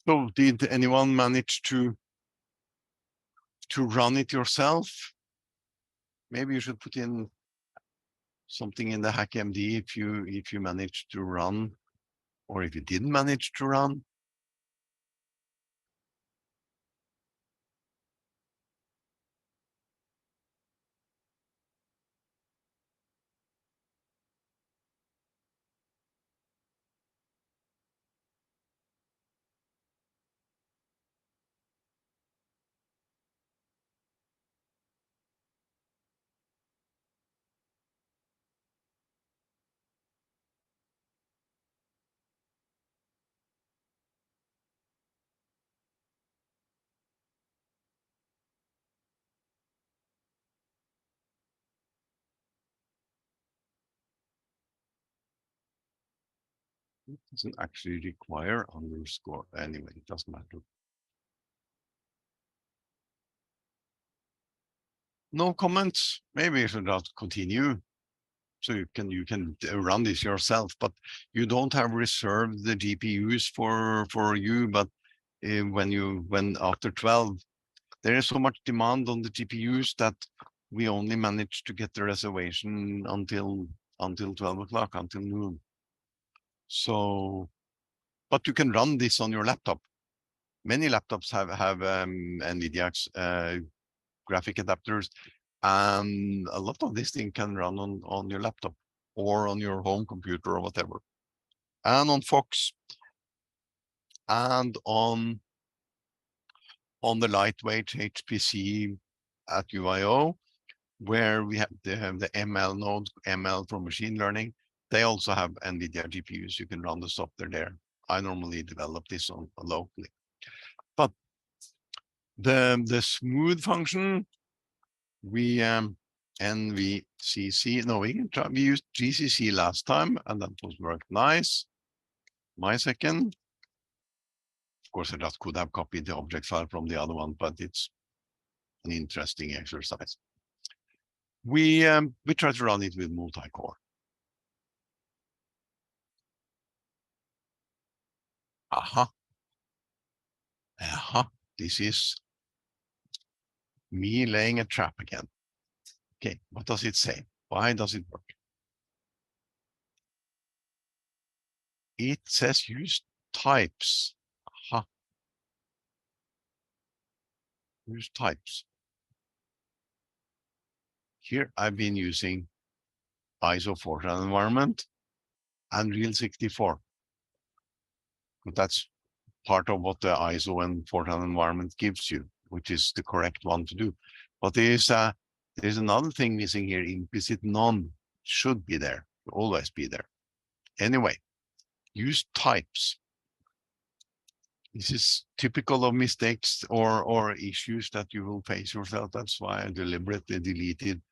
So did anyone manage to run it yourself? Maybe you should put in something in the hackmd if you managed to run, or if you didn't manage to run. It doesn't actually require underscore anyway, it doesn't matter. No comments. Maybe you should just continue. So you can run this yourself, but you don't have reserved the GPUs for you. But when after 12, there is so much demand on the GPUs that we only managed to get the reservation until 12 o'clock, until noon. So, but you can run this on your laptop. Many laptops have NVIDIA's graphic adapters, and a lot of this thing can run on your laptop or on your home computer or whatever, and on Fox, and on the lightweight HPC at UIO, where they have the ML node, ML for machine learning. They also have NVIDIA GPUs. You can run the software there. I normally develop this on locally. But the smooth function, we NVCC, no, we used GCC last time, and that was worked nice. My second. Of course, I just could have copied the object file from the other one, but it's an interesting exercise. We try to run it with multi-core. Aha. This is me laying a trap again. Okay, what does it say? Why does it work? It says use types. Aha. Use types. Here I've been using ISO Fortran environment and Real 64. But that's part of what the ISO and Fortran environment gives you, which is the correct one to do. But there's another thing missing here. Implicit none should be there, always be there. Anyway, use types. This is typical of mistakes or issues that you will face yourself. That's why I deliberately deleted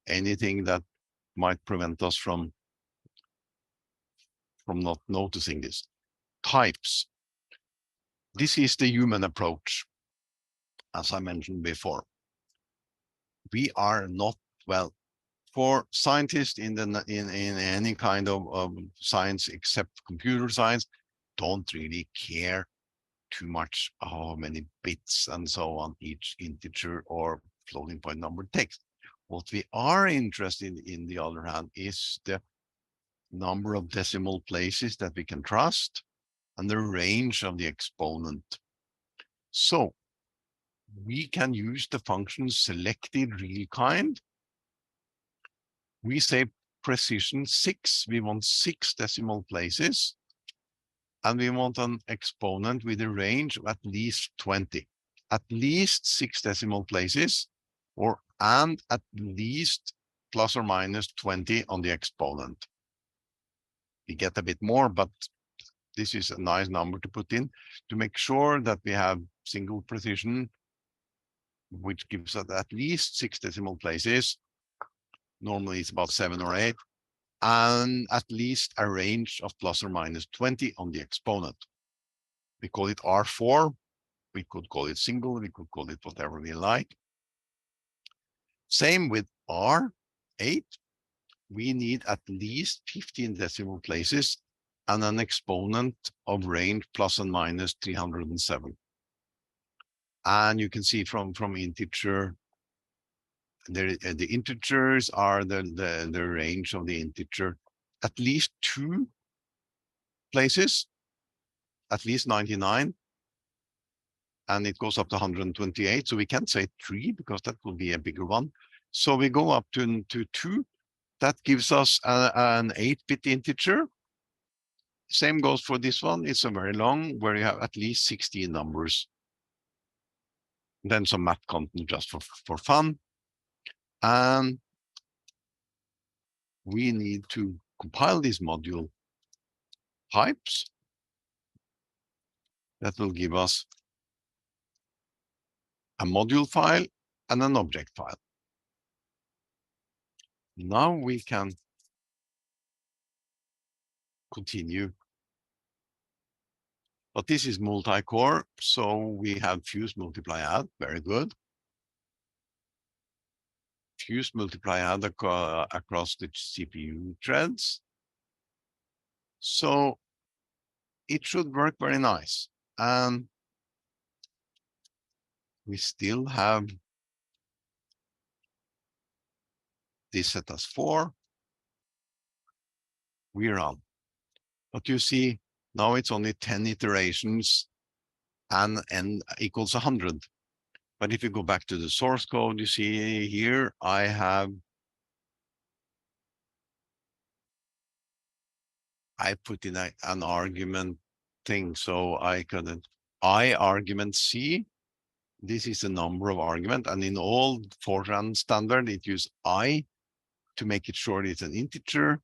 anything that might prevent us from not noticing this. Types. This is the human approach, as I mentioned before. We are not, well, for scientists in any kind of science except computer science, don't really care too much how many bits and so on each integer or floating point number takes. What we are interested in the other hand is the number of decimal places that we can trust and the range of the exponent. So we can use the function selected real kind. We say precision 6, we want 6 decimal places, and we want an exponent with a range of at least 20, at least 6 decimal places, and at least plus or minus 20 on the exponent. we get a bit more, but this is a nice number to put in to make sure that we have single precision, which gives us at least 6 decimal places. Normally it's about 7 or 8, and at least a range of plus or minus 20 on the exponent. We call it R4. We could call it single. We could call it whatever we like. Same with R8. We need at least 15 decimal places and an exponent of range plus and minus 307. And you can see from integer, the integers are the range of the integer. At least 2 places, at least 99, and it goes up to 128. So we can't say 3 because that will be a bigger one. So we go up to 2. That gives us an 8-bit integer. Same goes for this one. It's a very long, where you have at least 16 numbers. Then some math content just for fun. And we need to compile these module types. That will give us a module file and an object file. Now we can continue. But this is multi-core, so we have fuse, multiply, add. Very good. Fuse, multiply, add across the CPU threads. So it should work very nice. And we still have this set as 4. We run. But you see, now it's only 10 iterations and n equals 100. But if you go back to the source code, you see here, I put in an argument thing. So I couldn't, I argument C. This is the number of argument. And in all Fortran standard, it uses I to make it sure it's an integer.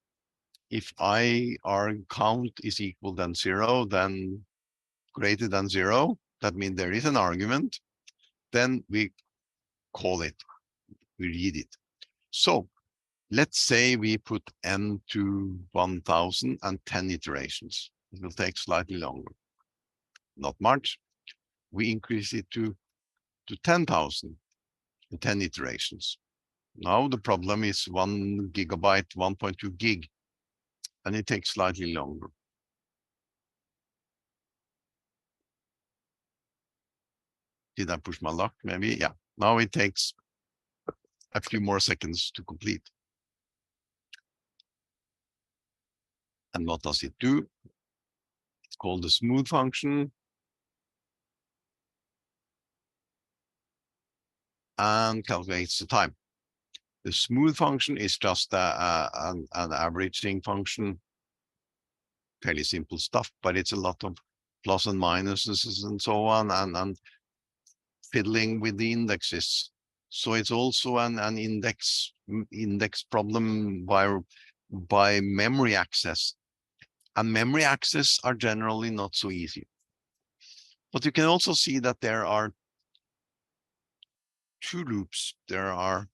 If count is equal than 0, then greater than 0, that means there is an argument. Then we call it, we read it. So let's say we put n to 1000 and 10 iterations. It will take slightly longer. Not much. We increase it to 10,000, 10 iterations. Now the problem is 1 gigabyte, 1.2 gig, and it takes slightly longer. Did I push my luck? Maybe, yeah. Now it takes a few more seconds to complete. And what does it do? It's called the smooth function. And calculates the time. The smooth function is just an averaging function. Fairly simple stuff, but it's a lot of plus and minuses and so on, and fiddling with the indexes. So it's also an index problem by memory access. And memory access are generally not so easy. But you can also see that there are 2 loops. There are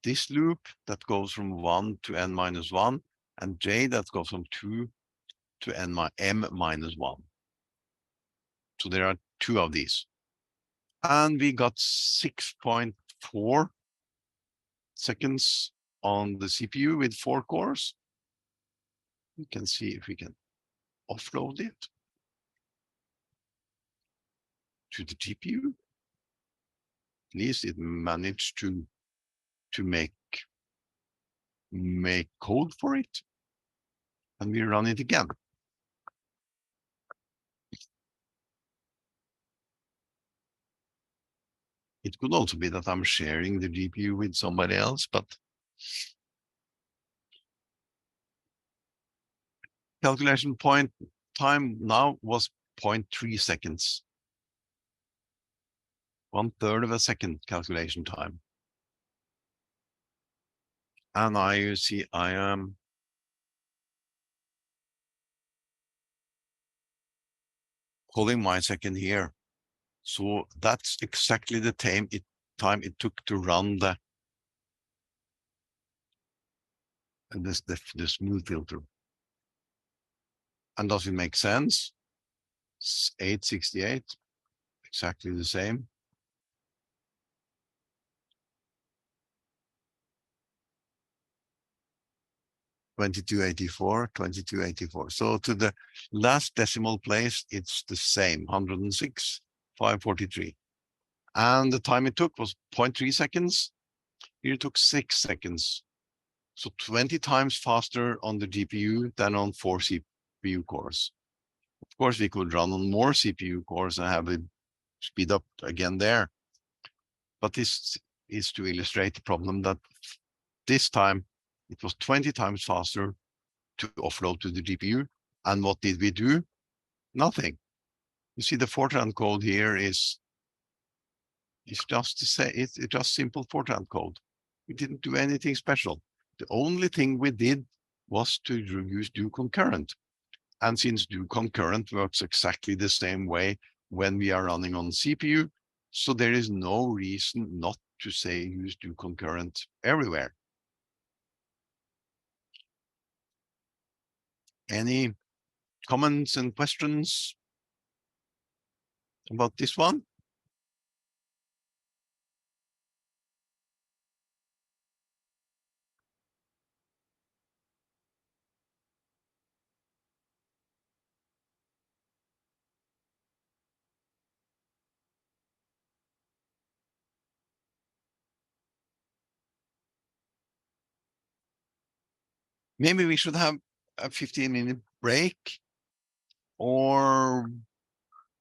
this loop that goes from 1 to n minus 1, and j that goes from 2 to m minus 1. So there are 2 of these. And we got 6.4 seconds on the CPU with 4 cores. We can see if we can offload it to the GPU. At least it managed to make code for it. And we run it again. It could also be that I'm sharing the GPU with somebody else, but calculation point time now was 0.3 seconds. 1/3 of a second calculation time. And you see I am calling my second here. So that's exactly the time it took to run the smooth filter. And does it make sense? 868, exactly the same. $22.84. So to the last decimal place, it's the same, 106, 543. And the time it took was 0.3 seconds. Here it took 6 seconds. So 20 times faster on the GPU than on 4 CPU cores. Of course, we could run on more CPU cores and have it speed up again there. But this is to illustrate the problem that this time it was 20 times faster to offload to the GPU. And what did we do? Nothing. You see the Fortran code here is just to say it's just simple Fortran code. We didn't do anything special. The only thing we did was to use do concurrent. And since do concurrent works exactly the same way when we are running on CPU, so there is no reason not to say use do concurrent everywhere. Any comments and questions about this one? Maybe we should have a 15-minute break, or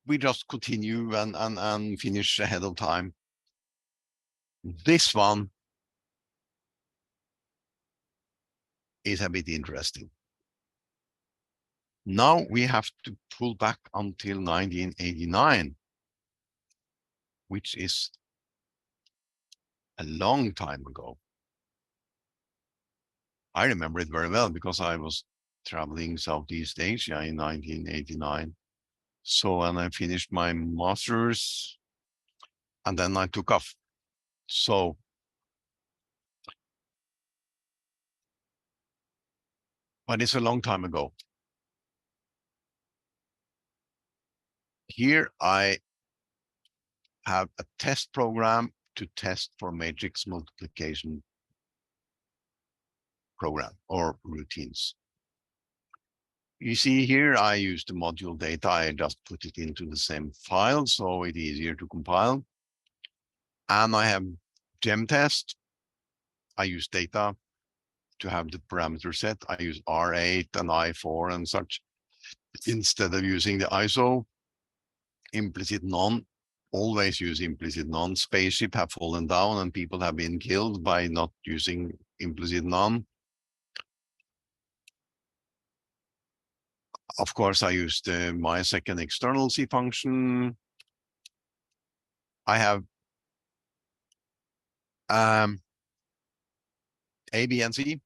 we just continue and finish ahead of time. This one is a bit interesting. Now we have to pull back until 1989, which is a long time ago. I remember it very well because I was traveling Southeast Asia in 1989. So, and I finished my master's and then I took off. So, but it's a long time ago. Here I have a test program to test for matrix multiplication program or routines. You see here, I use the module data. I just put it into the same file, so it's easier to compile. And I have gem test. I use data to have the parameter set. I use R8 and I4 and such instead of using the ISO. Implicit none, always use implicit none. Spaceship have fallen down and people have been killed by not using implicit none. Of course, I used my second external C function. I have A, B, and C.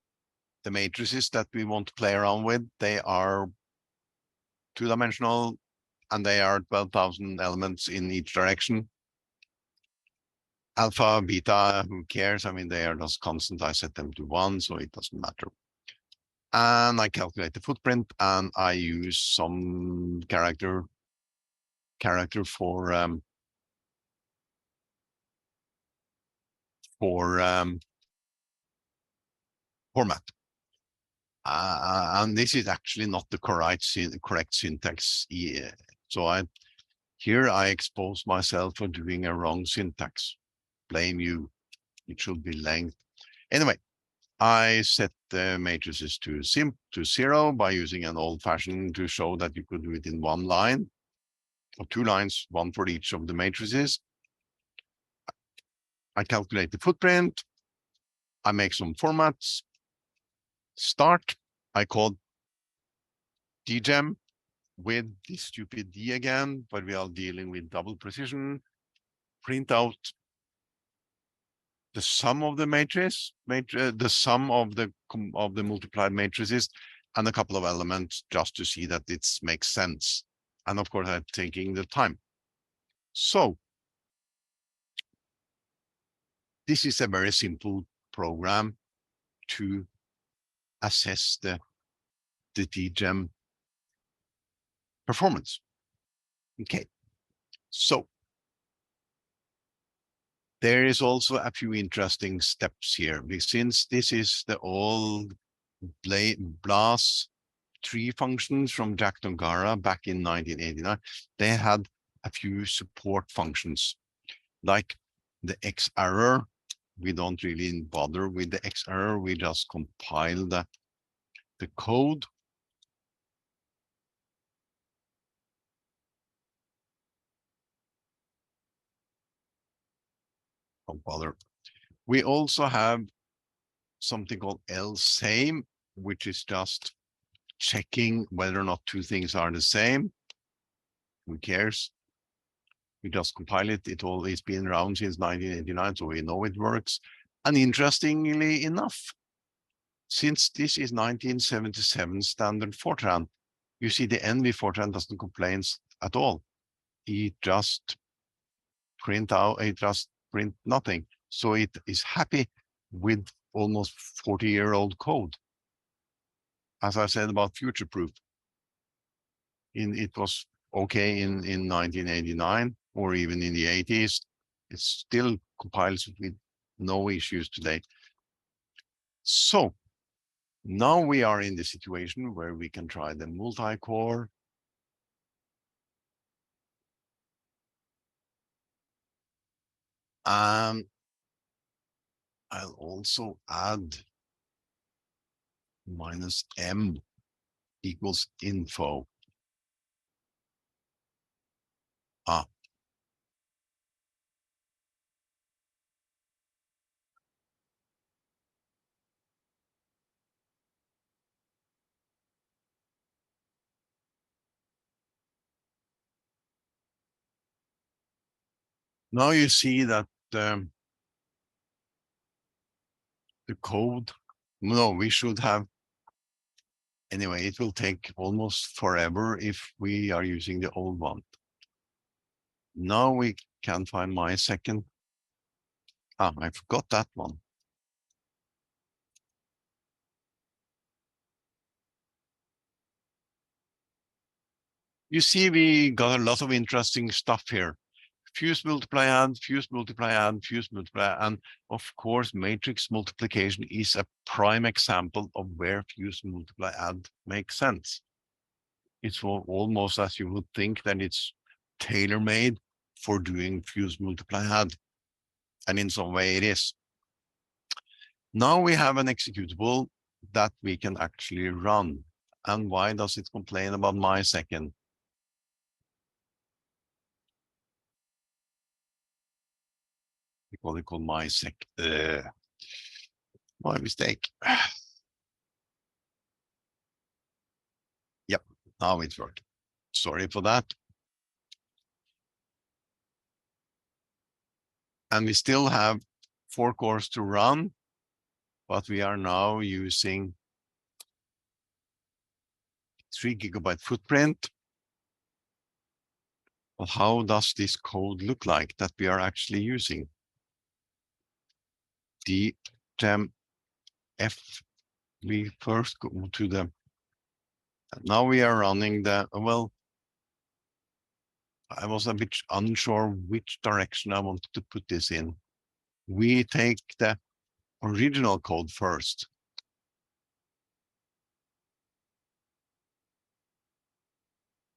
The matrices that we want to play around with, they are two-dimensional and they are 12,000 elements in each direction. Alpha, beta, who cares? I mean, they are just constant. I set them to 1, so it doesn't matter. And I calculate the footprint and I use some character for format. And this is actually not the correct syntax. So here I expose myself for doing a wrong syntax. Blame you. It should be length. Anyway, I set the matrices to 0 by using an old-fashioned to show that you could do it in one line or 2 lines, one for each of the matrices. I calculate the footprint. I make some formats. Start. I call dgem with the stupid D again, but we are dealing with double precision. Print out the sum of the matrix, the sum of the multiplied matrices, and a couple of elements just to see that it makes sense. And of course, I'm taking the time. So this is a very simple program to assess the DGEM performance. Okay, so there is also a few interesting steps here, because since this is the old BLAS tree functions from Jack Dongara back in 1989, they had a few support functions like the X error. We don't really bother with the X error. We just compile the code. Don't bother. We also have something called LSAME, which is just checking whether or not two things are the same. Who cares? We just compile it. It's been around since 1989, so we know it works. And interestingly enough, since this is 1977 standard Fortran, you see the NV Fortran doesn't complain at all. It just print nothing. So it is happy with almost 40-year-old code. As I said about future-proof, it was okay in 1989 or even in the 80s. It still compiles with no issues today. So now we are in the situation where we can try the multi-core. I'll also add -m equals info. Now you see that the code, no, we should have, anyway, it will take almost forever if we are using the old one. Now we can find my second. I forgot that one. You see, we got a lot of interesting stuff here. Fuse multiply add, fuse multiply add, fuse multiply, and of course, matrix multiplication is a prime example of where fuse multiply add makes sense. It's almost as you would think that it's tailor-made for doing fuse multiply add, and in some way it is. Now we have an executable that we can actually run. And why does it complain about my second? Because it called my sec. My mistake. Yep, now it's working. Sorry for that. And we still have 4 cores to run, but we are now using 3 GB footprint. Well, how does this code look like that we are actually using? The F, we first go to the, now we are running the, well, I was a bit unsure which direction I wanted to put this in. We take the original code first.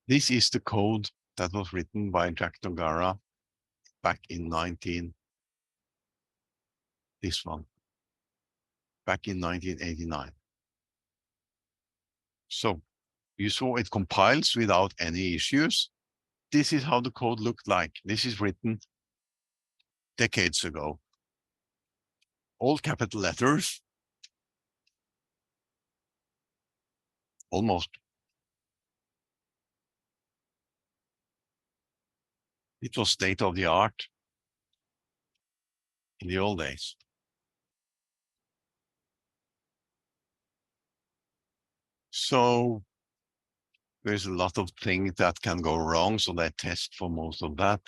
This is the code that was written by Jack Dongara back in this one, back in 1989. So you saw it compiles without any issues. This is how the code looked like. This is written decades ago. All capital letters, almost. It was state of the art in the old days. So there's a lot of things that can go wrong, so they test for most of that.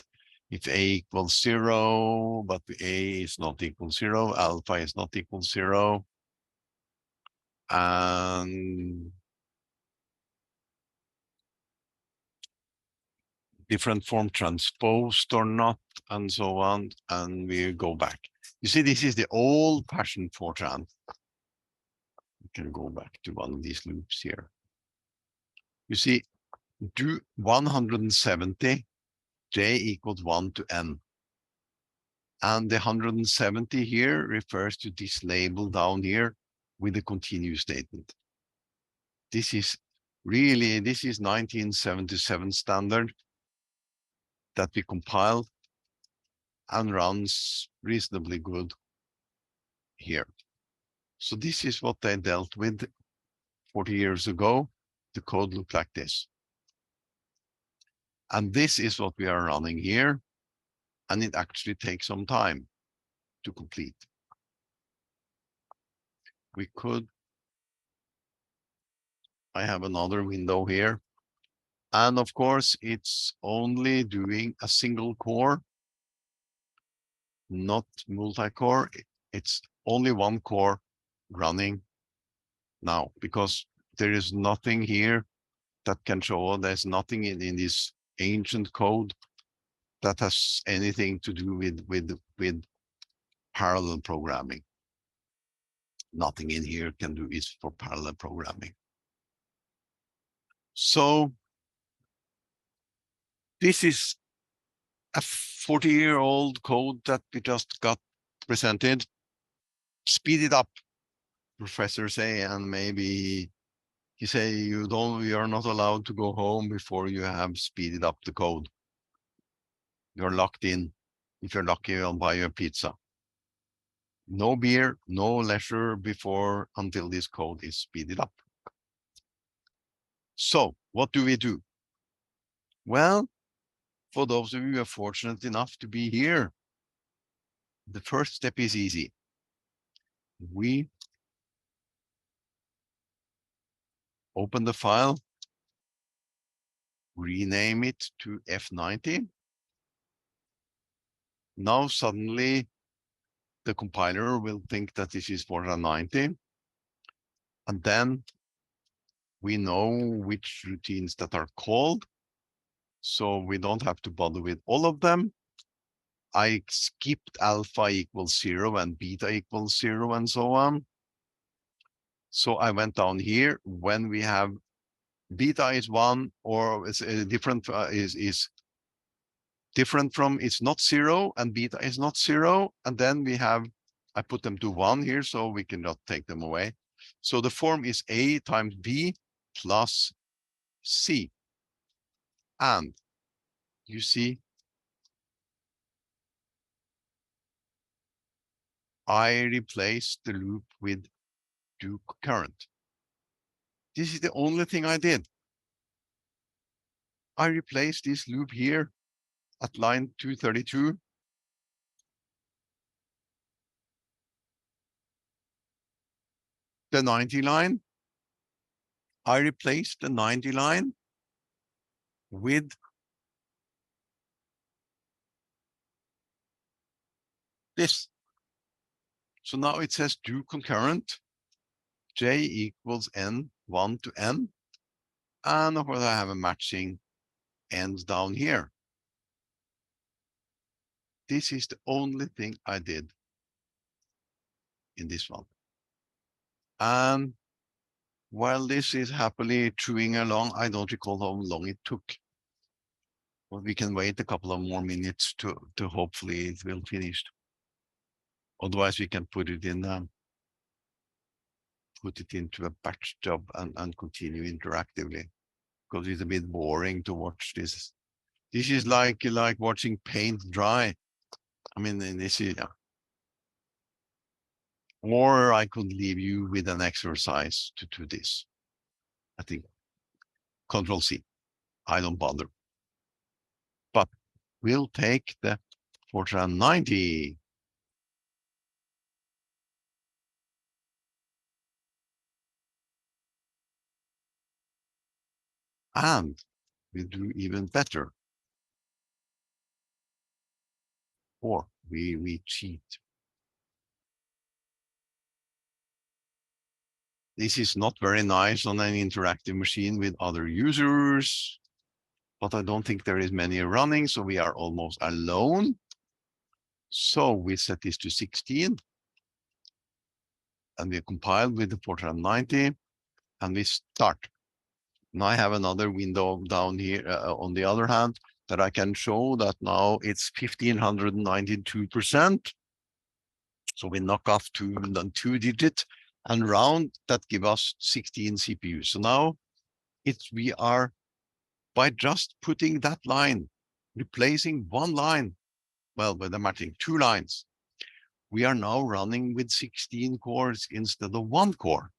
If A equals 0, but A is not equal 0, alpha is not equal 0, and different form transposed or not, and so on, and we go back. You see, this is the old-fashioned Fortran. We can go back to one of these loops here. You see, do 170, j equals 1 to n. And the 170 here refers to this label down here with the continue statement. This is really, this is 1977 standard that we compiled and runs reasonably good here. So this is what they dealt with 40 years ago. The code looked like this. And this is what we are running here. And it actually takes some time to complete. We could, I have another window here. And of course, it's only doing a single core, not multi-core. It's only one core running now, because there is nothing here that can show, there's nothing in this ancient code that has anything to do with parallel programming. Nothing in here can do is for parallel programming. So this is a 40-year-old code that we just got presented. Speed it up, professor say, and maybe he say you are not allowed to go home before you have speeded up the code. You're locked in. If you're lucky, you'll buy your pizza. No beer, no leisure until this code is speeded up. So what do we do? Well, for those of you who are fortunate enough to be here, the first step is easy. We open the file, rename it to F90. Now suddenly the compiler will think that this is Fortran 90. And then we know which routines that are called. So we don't have to bother with all of them. I skipped alpha equals 0 and beta equals 0 and so on. So I went down here when we have beta is 1 or is different is different from it's not 0 and beta is not 0. And then we have, I put them to 1 here so we cannot take them away. So the form is A times B plus C. And you see, I replaced the loop with do concurrent. This is the only thing I did. I replaced this loop here at line 232. The 90 line, I replaced the 90 line with this. So now it says do concurrent, j equals n, 1 to n. And of course I have a matching ends down here. This is the only thing I did in this one. And while this is happily chewing along, I don't recall how long it took. But we can wait a couple of more minutes to hopefully it will finish. Otherwise we can put it in put it into a batch job and continue interactively, because it's a bit boring to watch this. This is like watching paint dry. I mean, this is, or I could leave you with an exercise to do this. I think Control C. I don't bother. But we'll take the Fortran 90. And we do even better. Or we cheat. This is not very nice on an interactive machine with other users, but I don't think there is many running, so we are almost alone. So we set this to 16, and we compile with the Fortran 90, and we start. Now I have another window down here on the other hand that I can show that now it's 1592%. So we knock off two digit and round that give us 16 CPUs. So now we are, by just putting that line, replacing one line, well, with the matching 2 lines, we are now running with 16 cores instead of 1 core.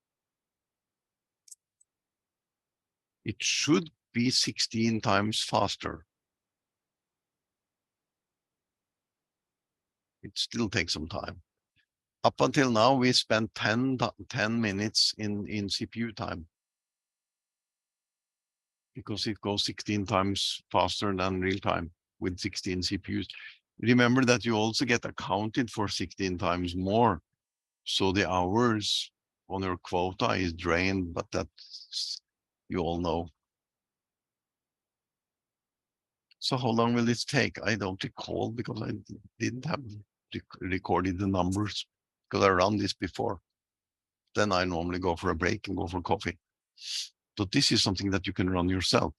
It should be 16 times faster. It still takes some time. Up until now, we spent 10 minutes in CPU time, because it goes 16 times faster than real time with 16 CPUs. Remember that you also get accounted for 16 times more. So the hours on your quota is drained, but that's, you all know. So how long will this take? I don't recall, because I didn't have recorded the numbers, because I ran this before. Then I normally go for a break and go for coffee. So this is something that you can run yourself.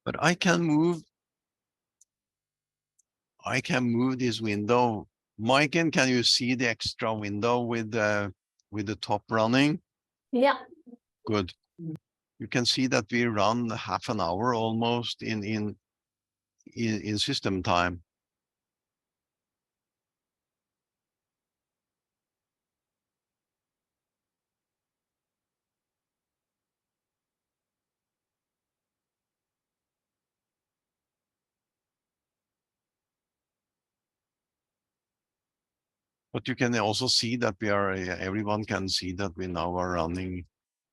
But I can move this window. Maiken, can you see the extra window with the top running? Yeah. Good. You can see that we run half an hour almost in system time. But you can also see that we are, everyone can see that we now are running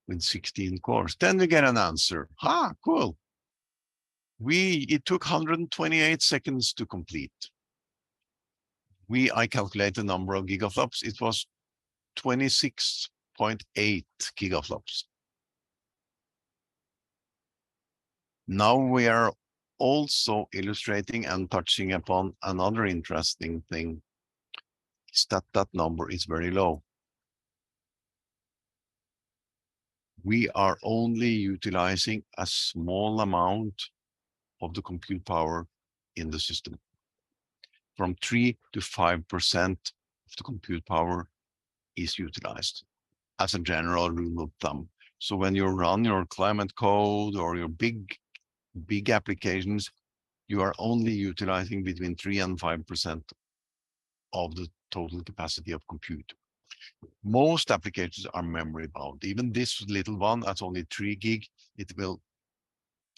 with 16 cores. Then we get an answer. Cool. It took 128 seconds to complete. I calculate the number of gigaflops. It was 26.8 gigaflops. Now we are also illustrating and touching upon another interesting thing, is that number is very low. We are only utilizing a small amount of the compute power in the system. From 3 to 5% of the compute power is utilized as a general rule of thumb. So when you run your climate code or your big applications, you are only utilizing between 3 and 5% of the total capacity of compute. Most applications are memory bound. Even this little one, that's only 3 gig, it will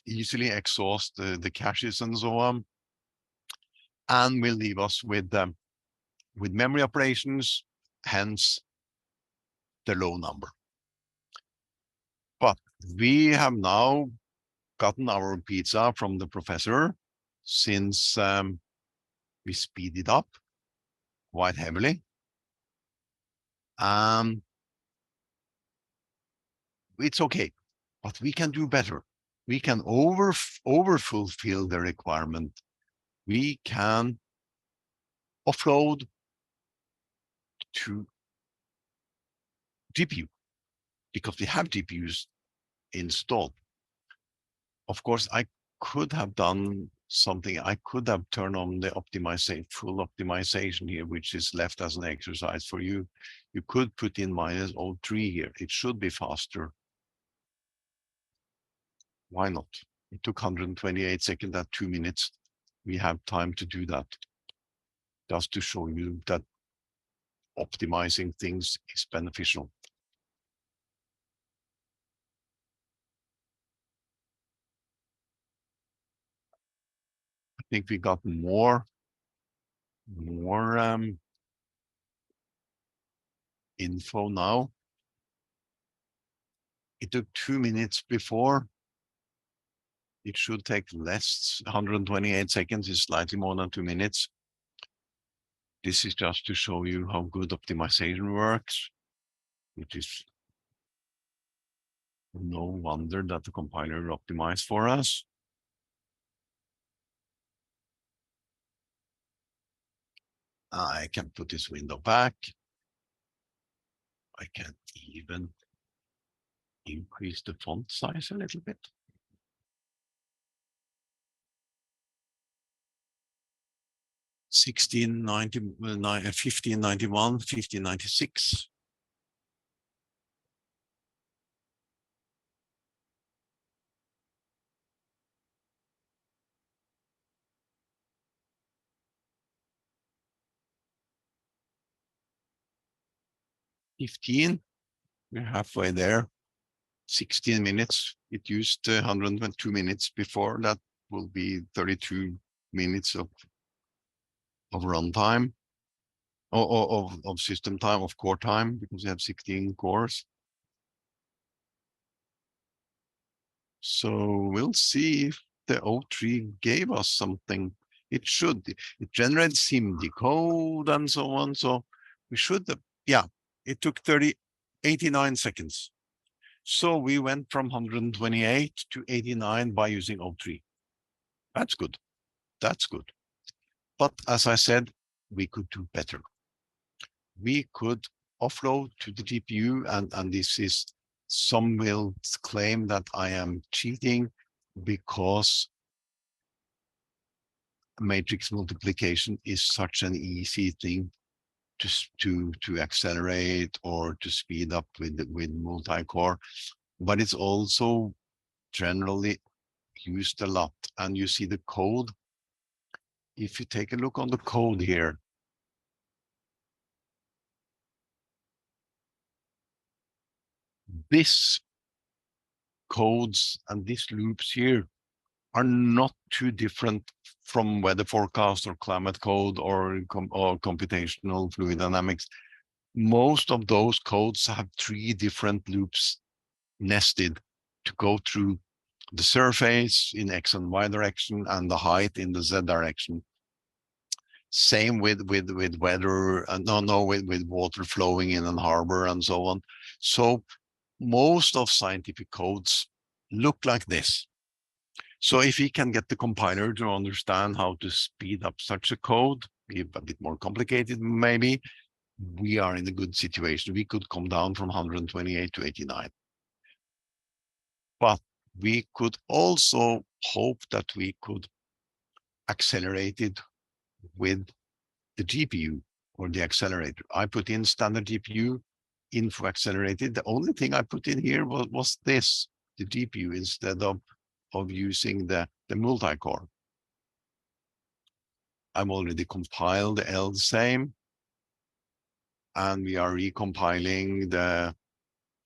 easily exhaust the caches and so on, and will leave us with memory operations, hence the low number. But we have now gotten our pizza from the professor, since we speed it up quite heavily. It's okay, but we can do better. We can over fulfill the requirement. We can offload to GPU, because we have GPUs installed. Of course, I could have done something. I could have turned on the full optimization here, which is left as an exercise for you. You could put in -03 here. It should be faster. Why not? It took 128 seconds at 2 minutes. We have time to do that, just to show you that optimizing things is beneficial. I think we got more more info now. It took 2 minutes before. It should take less. 128 seconds is slightly more than 2 minutes. This is just to show you how good optimization works. It is no wonder that the compiler optimized for us. I can put this window back. I can even increase the font size a little bit. 1591, 1596. We're halfway there. 16 minutes. It used 102 minutes before. That will be 32 minutes of runtime, or of system time, of core time, because we have 16 cores. So we'll see if the O3 gave us something. It should. It generates SIMD code and so on. So we should, yeah, it took 89 seconds. So we went from 128 to 89 by using O3. That's good. That's good. But as I said, we could do better. We could offload to the GPU, and this is, some will claim that I am cheating because matrix multiplication is such an easy thing to accelerate or to speed up with multi-core, but it's also generally used a lot. And you see the code. If you take a look on the code here, this codes and these loops here are not too different from weather forecast or climate code or computational fluid dynamics. Most of those codes have 3 different loops nested to go through the surface in X and Y direction and the height in the Z direction. Same with weather, with water flowing in a harbor and so on. So most of scientific codes look like this. So if we can get the compiler to understand how to speed up such a code, be a bit more complicated maybe, we are in a good situation. We could come down from 128 to 89. But we could also hope that we could accelerate it with the GPU or the accelerator. I put in standard GPU, info accelerated. The only thing I put in here was this, the GPU, instead of using the multi-core. I've already compiled the L same, and we are recompiling the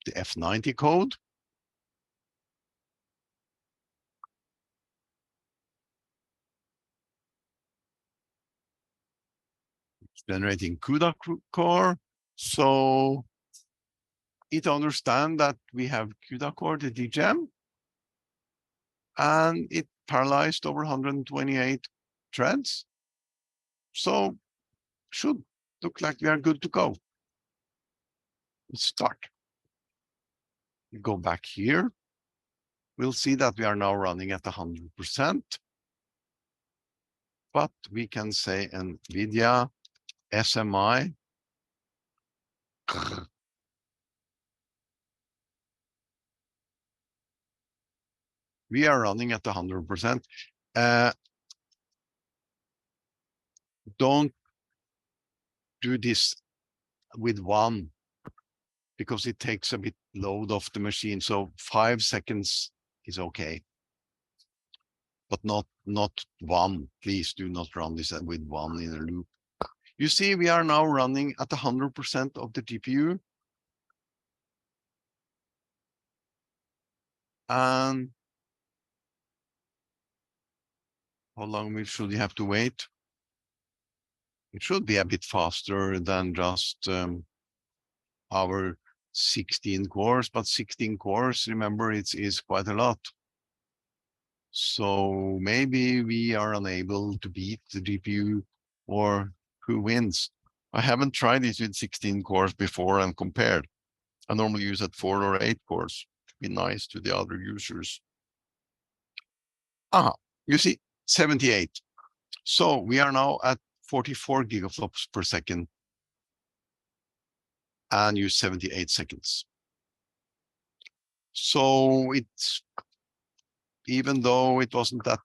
F90 code. It's generating CUDA core. So it understands that we have CUDA core, the DGEM, and it parallelized over 128 threads. So should look like we are good to go. Let's start. We go back here. We'll see that we are now running at 100%. But we can say NVIDIA SMI. We are running at 100%. Don't do this with one, because it takes a bit load off the machine. So 5 seconds is okay, but not one. Please do not run this with one in a loop. You see, we are now running at 100% of the GPU. And how long should we have to wait? It should be a bit faster than just our 16 cores, but 16 cores, remember, is quite a lot. So maybe we are unable to beat the GPU, or who wins? I haven't tried this with 16 cores before and compared. I normally use at 4 or 8 cores to be nice to the other users. You see, 78. So we are now at 44 gigaflops per second and use 78 seconds. So it's, even though it wasn't that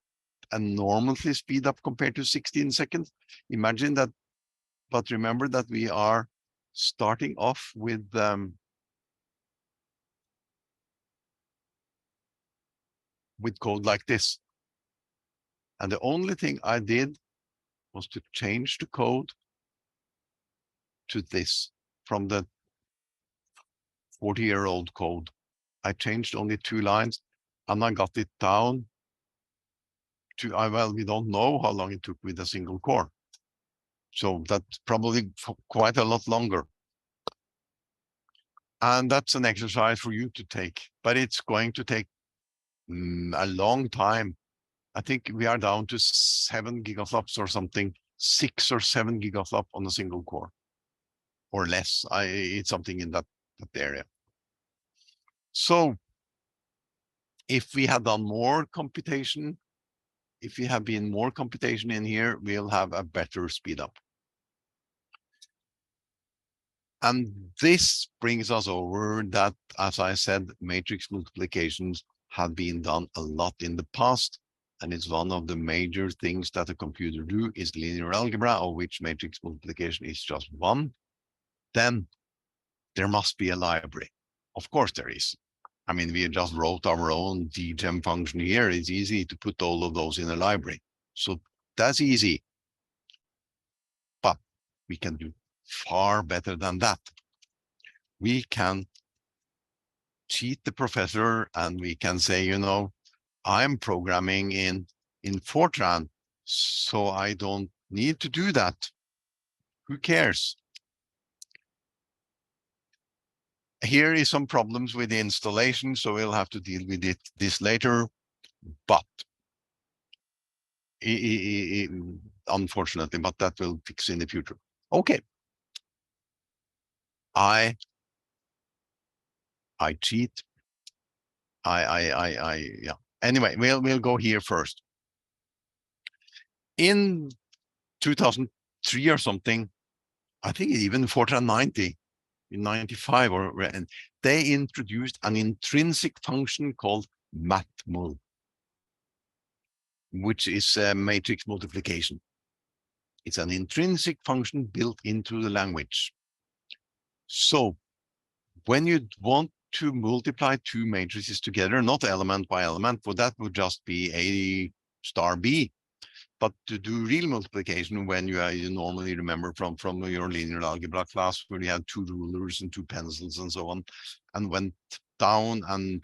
enormously speed up compared to 16 seconds, imagine that, but remember that we are starting off with code like this. And the only thing I did was to change the code to this from the 40-year-old code. I changed only 2 lines and I got it down to, well, we don't know how long it took with a single core. So that's probably quite a lot longer. And that's an exercise for you to take, but it's going to take a long time. I think we are down to 7 gigaflops or something, 6 or 7 gigaflop on a single core or less. It's something in that area. So if we had done more computation, if we have been more computation in here, we'll have a better speed up. And this brings us over that, as I said, matrix multiplications have been done a lot in the past. And it's one of the major things that a computer do is linear algebra, of which matrix multiplication is just one. Then there must be a library. Of course there is. I mean, we just wrote our own dgem function here. It's easy to put all of those in a library. So that's easy. But we can do far better than that. We can cheat the professor and we can say, you know, I'm programming in Fortran, so I don't need to do that. Who cares? Here is some problems with the installation, so we'll have to deal with this later. But unfortunately, but that will fix in the future. Okay. I cheat. Yeah. Anyway, we'll go here first. In 2003 or something, I think even Fortran 90, in 95, and they introduced an intrinsic function called matmul, which is a matrix multiplication. It's an intrinsic function built into the language. So when you want to multiply 2 matrices together, not element by element, for that would just be A star B. But to do real multiplication, when you normally remember from your linear algebra class, where you had 2 rulers and 2 pencils and so on, and went down and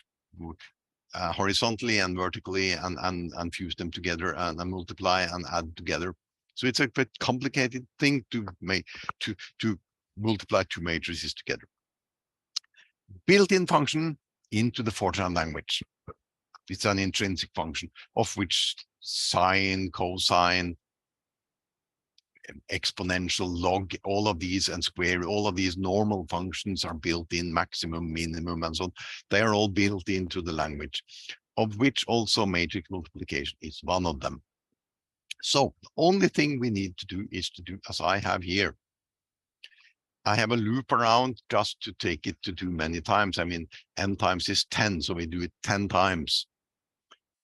horizontally and vertically and fuse them together and multiply and add together. So it's a bit complicated thing to make to multiply 2 matrices together. Built-in function into the Fortran language. It's an intrinsic function of which sine, cosine, exponential, log, all of these, and square, all of these normal functions are built in, maximum, minimum, and so on. They are all built into the language, of which also matrix multiplication is one of them. So the only thing we need to do is to do as I have here. I have a loop around just to take it to do many times. I mean, n times is 10, so we do it 10 times.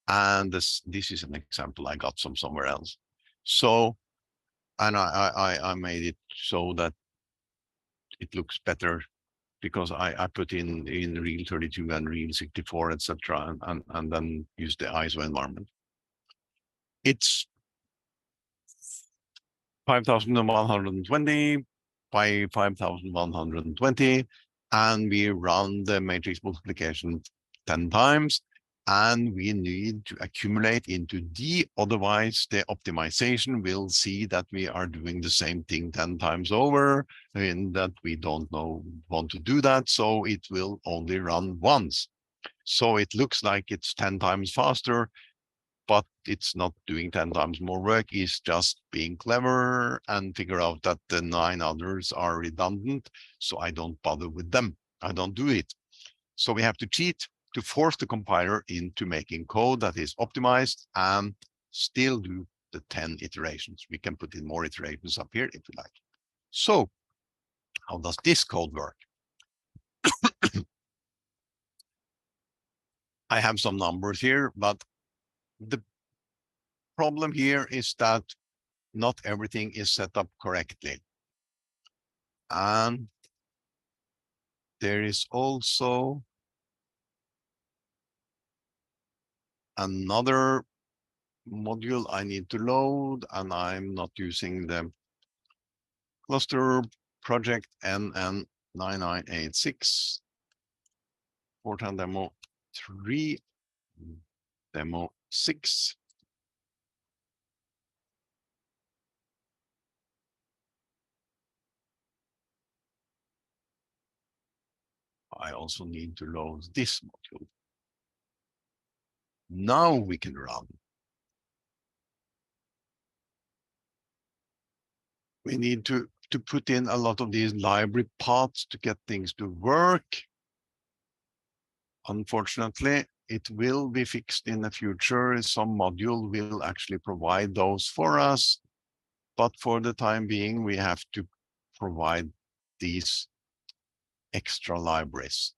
And this is an example I got somewhere else. So, and I made it so that it looks better because I put in real 32 and real 64, etc., and then use the ISO environment. It's 5,120 by 5,120, and we run the matrix multiplication 10 times, And we need to accumulate into D, otherwise the optimization will see that we are doing the same thing 10 times over, and that we don't want to do that, so it will only run once. So it looks like it's 10 times faster, but it's not doing 10 times more work. It's just being clever and figure out that the 9 others are redundant, so I don't bother with them. I don't do it. So we have to cheat to force the compiler into making code that is optimized and still do the 10 iterations. We can put in more iterations up here if we like. So how does this code work? I have some numbers here, but the problem here is that not everything is set up correctly. And there is also another module I need to load, and I'm not using the cluster project NN9986, Fortran demo 3, demo 6. I also need to load this module. Now we can run. We need to put in a lot of these library paths to get things to work. Unfortunately, it will be fixed in the future. Some module will actually provide those for us. But for the time being, we have to provide these extra libraries.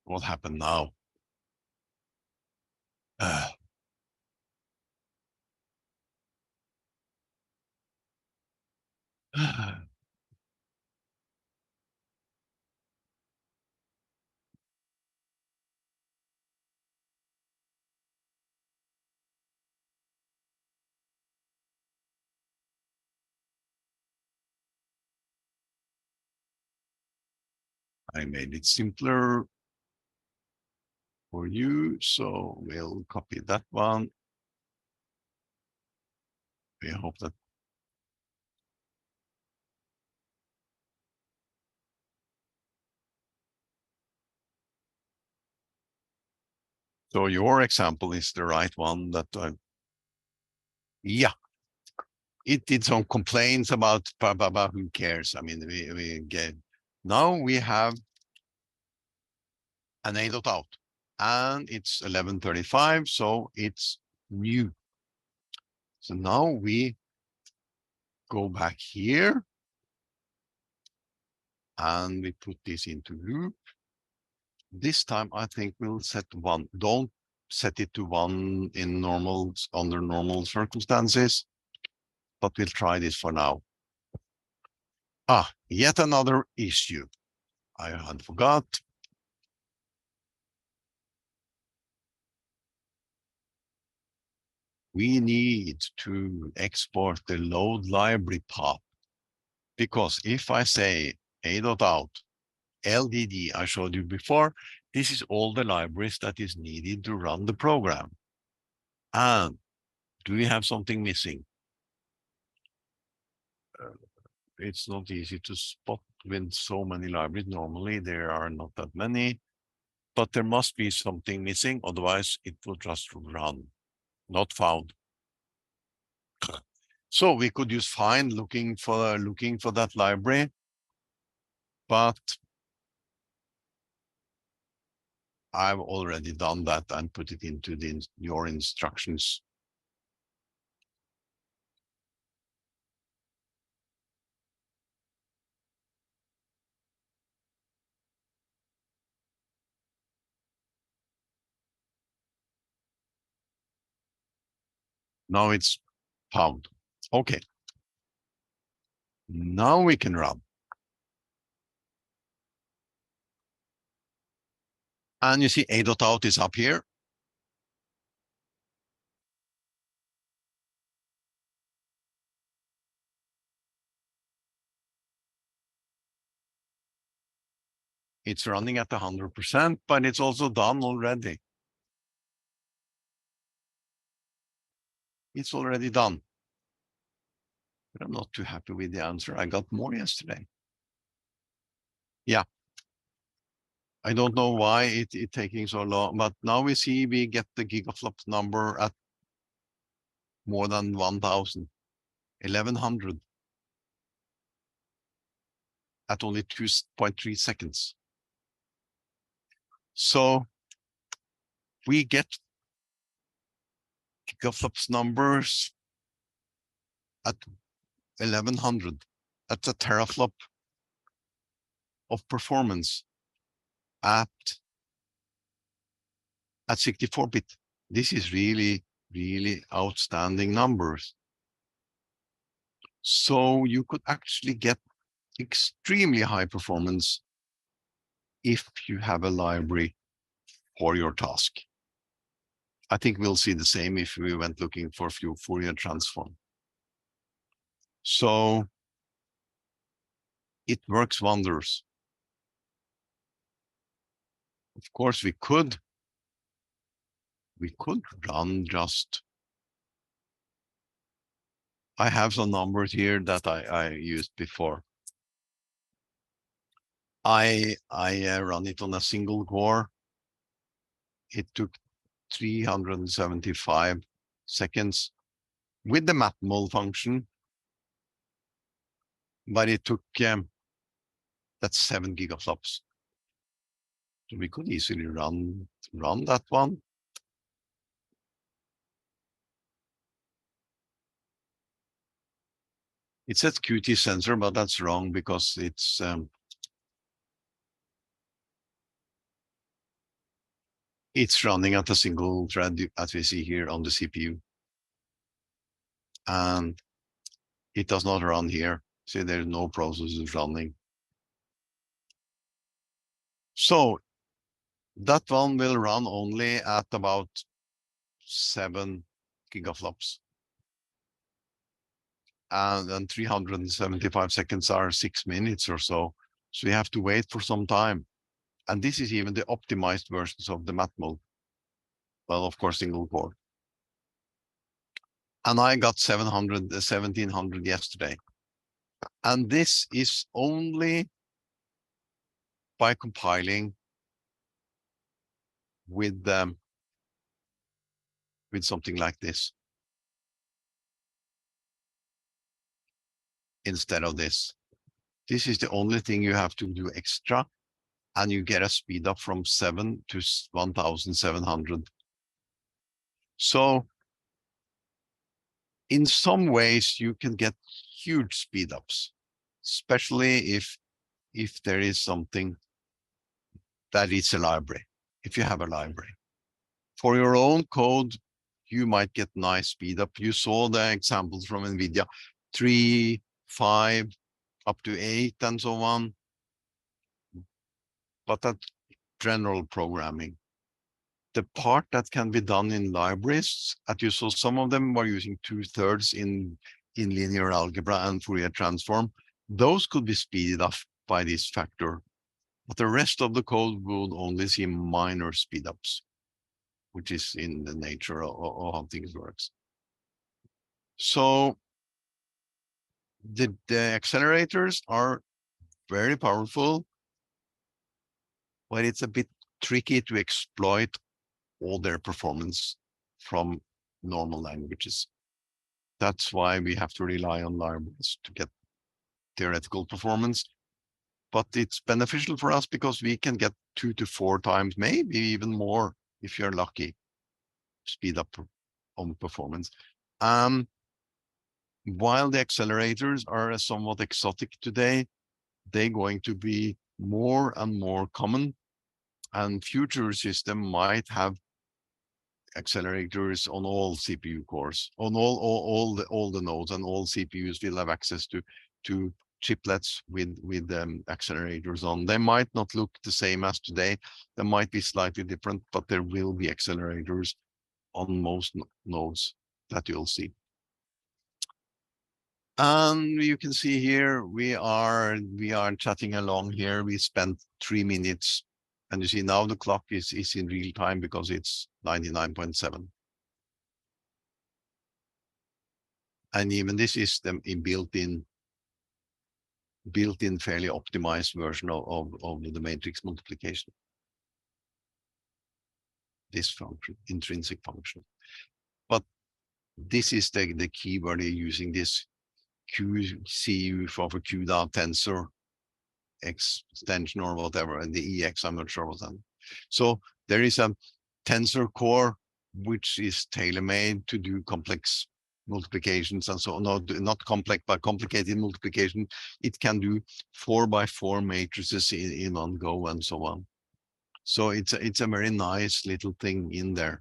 What happened now? I made it simpler for you, so we'll copy that one. We hope that so your example is the right one that yeah, it did some complaints about who cares. I mean, we get now we have an a.out and it's 11:35, so it's new. So now we go back here and we put this into loop. This time I think we'll set 1. Don't set it to 1 in under normal circumstances, but we'll try this for now. Yet another issue. I had forgot. We need to export the load library path, because if I say a.out LDD I showed you before, this is all the libraries that is needed to run the program. And do we have something missing? It's not easy to spot with so many libraries. Normally there are not that many, but there must be something missing, otherwise it will just run. Not found. So we could use find looking for that library, but I've already done that and put it into your instructions. Now it's found. Okay. Now we can run. And you see a.out is up here. It's running at 100%, but it's also done already. It's already done. But I'm not too happy with the answer. I got more yesterday. Yeah. I don't know why it's taking so long, but now we see we get the gigaflops number at more than 1,000, 1,100 at only 2.3 seconds. So we get gigaflops numbers at 1,100. That's a teraflop of performance at 64-bit. This is really, really outstanding numbers. So you could actually get extremely high performance if you have a library for your task. I think we'll see the same if we went looking for Fourier transform. So it works wonders. Of course, we could run just. I have some numbers here that I used before. I run it on a single core. It took 375 seconds with the matmul function, but it took that's 7 gigaflops. So we could easily run that one. It says Qt sensor, but that's wrong because it's running at a single thread, as we see here on the CPU. And it does not run here. See, there's no processes running. So that one will run only at about 7 gigaflops. And then 375 seconds are 6 minutes or so. So you have to wait for some time. And this is even the optimized versions of the matmul. Well, of course, single core. And I got 1700 yesterday. And this is only by compiling with something like this instead of this. This is the only thing you have to do extra, and you get a speed up from 7 to 1,700. So in some ways, you can get huge speed ups, especially if there is something that is a library, if you have a library. For your own code, you might get nice speed up. You saw the examples from NVIDIA, 3, 5, up to 8, and so on. But that's general programming. The part that can be done in libraries, as you saw, some of them were using 2/3 in linear algebra and Fourier transform. Those could be speeded up by this factor. But the rest of the code would only see minor speedups, which is in the nature of how things works. So the accelerators are very powerful, but it's a bit tricky to exploit all their performance from normal languages. That's why we have to rely on libraries to get theoretical performance. But it's beneficial for us because we can get 2 to 4 times, maybe even more, if you're lucky, speed up on performance. While the accelerators are somewhat exotic today, they're going to be more and more common, and future system might have accelerators on all CPU cores, on all the nodes, and all CPUs will have access to chiplets with accelerators on. They might not look the same as today. They might be slightly different, but there will be accelerators on most nodes that you'll see. And you can see here, we are chatting along here. We spent 3 minutes, and you see now the clock is in real time because it's 99.7. And even this is the built-in fairly optimized version of the matrix multiplication. This function, intrinsic function. But this is the key where they're using this QCU for Q dot tensor extension or whatever, and the EX, I'm not sure what that. So there is a tensor core which is tailor-made to do complex multiplications and so on. Not complex, but complicated multiplication. It can do 4x4 matrices in one go and so on. So it's a very nice little thing in there.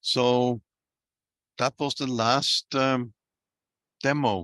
So that was the last demo.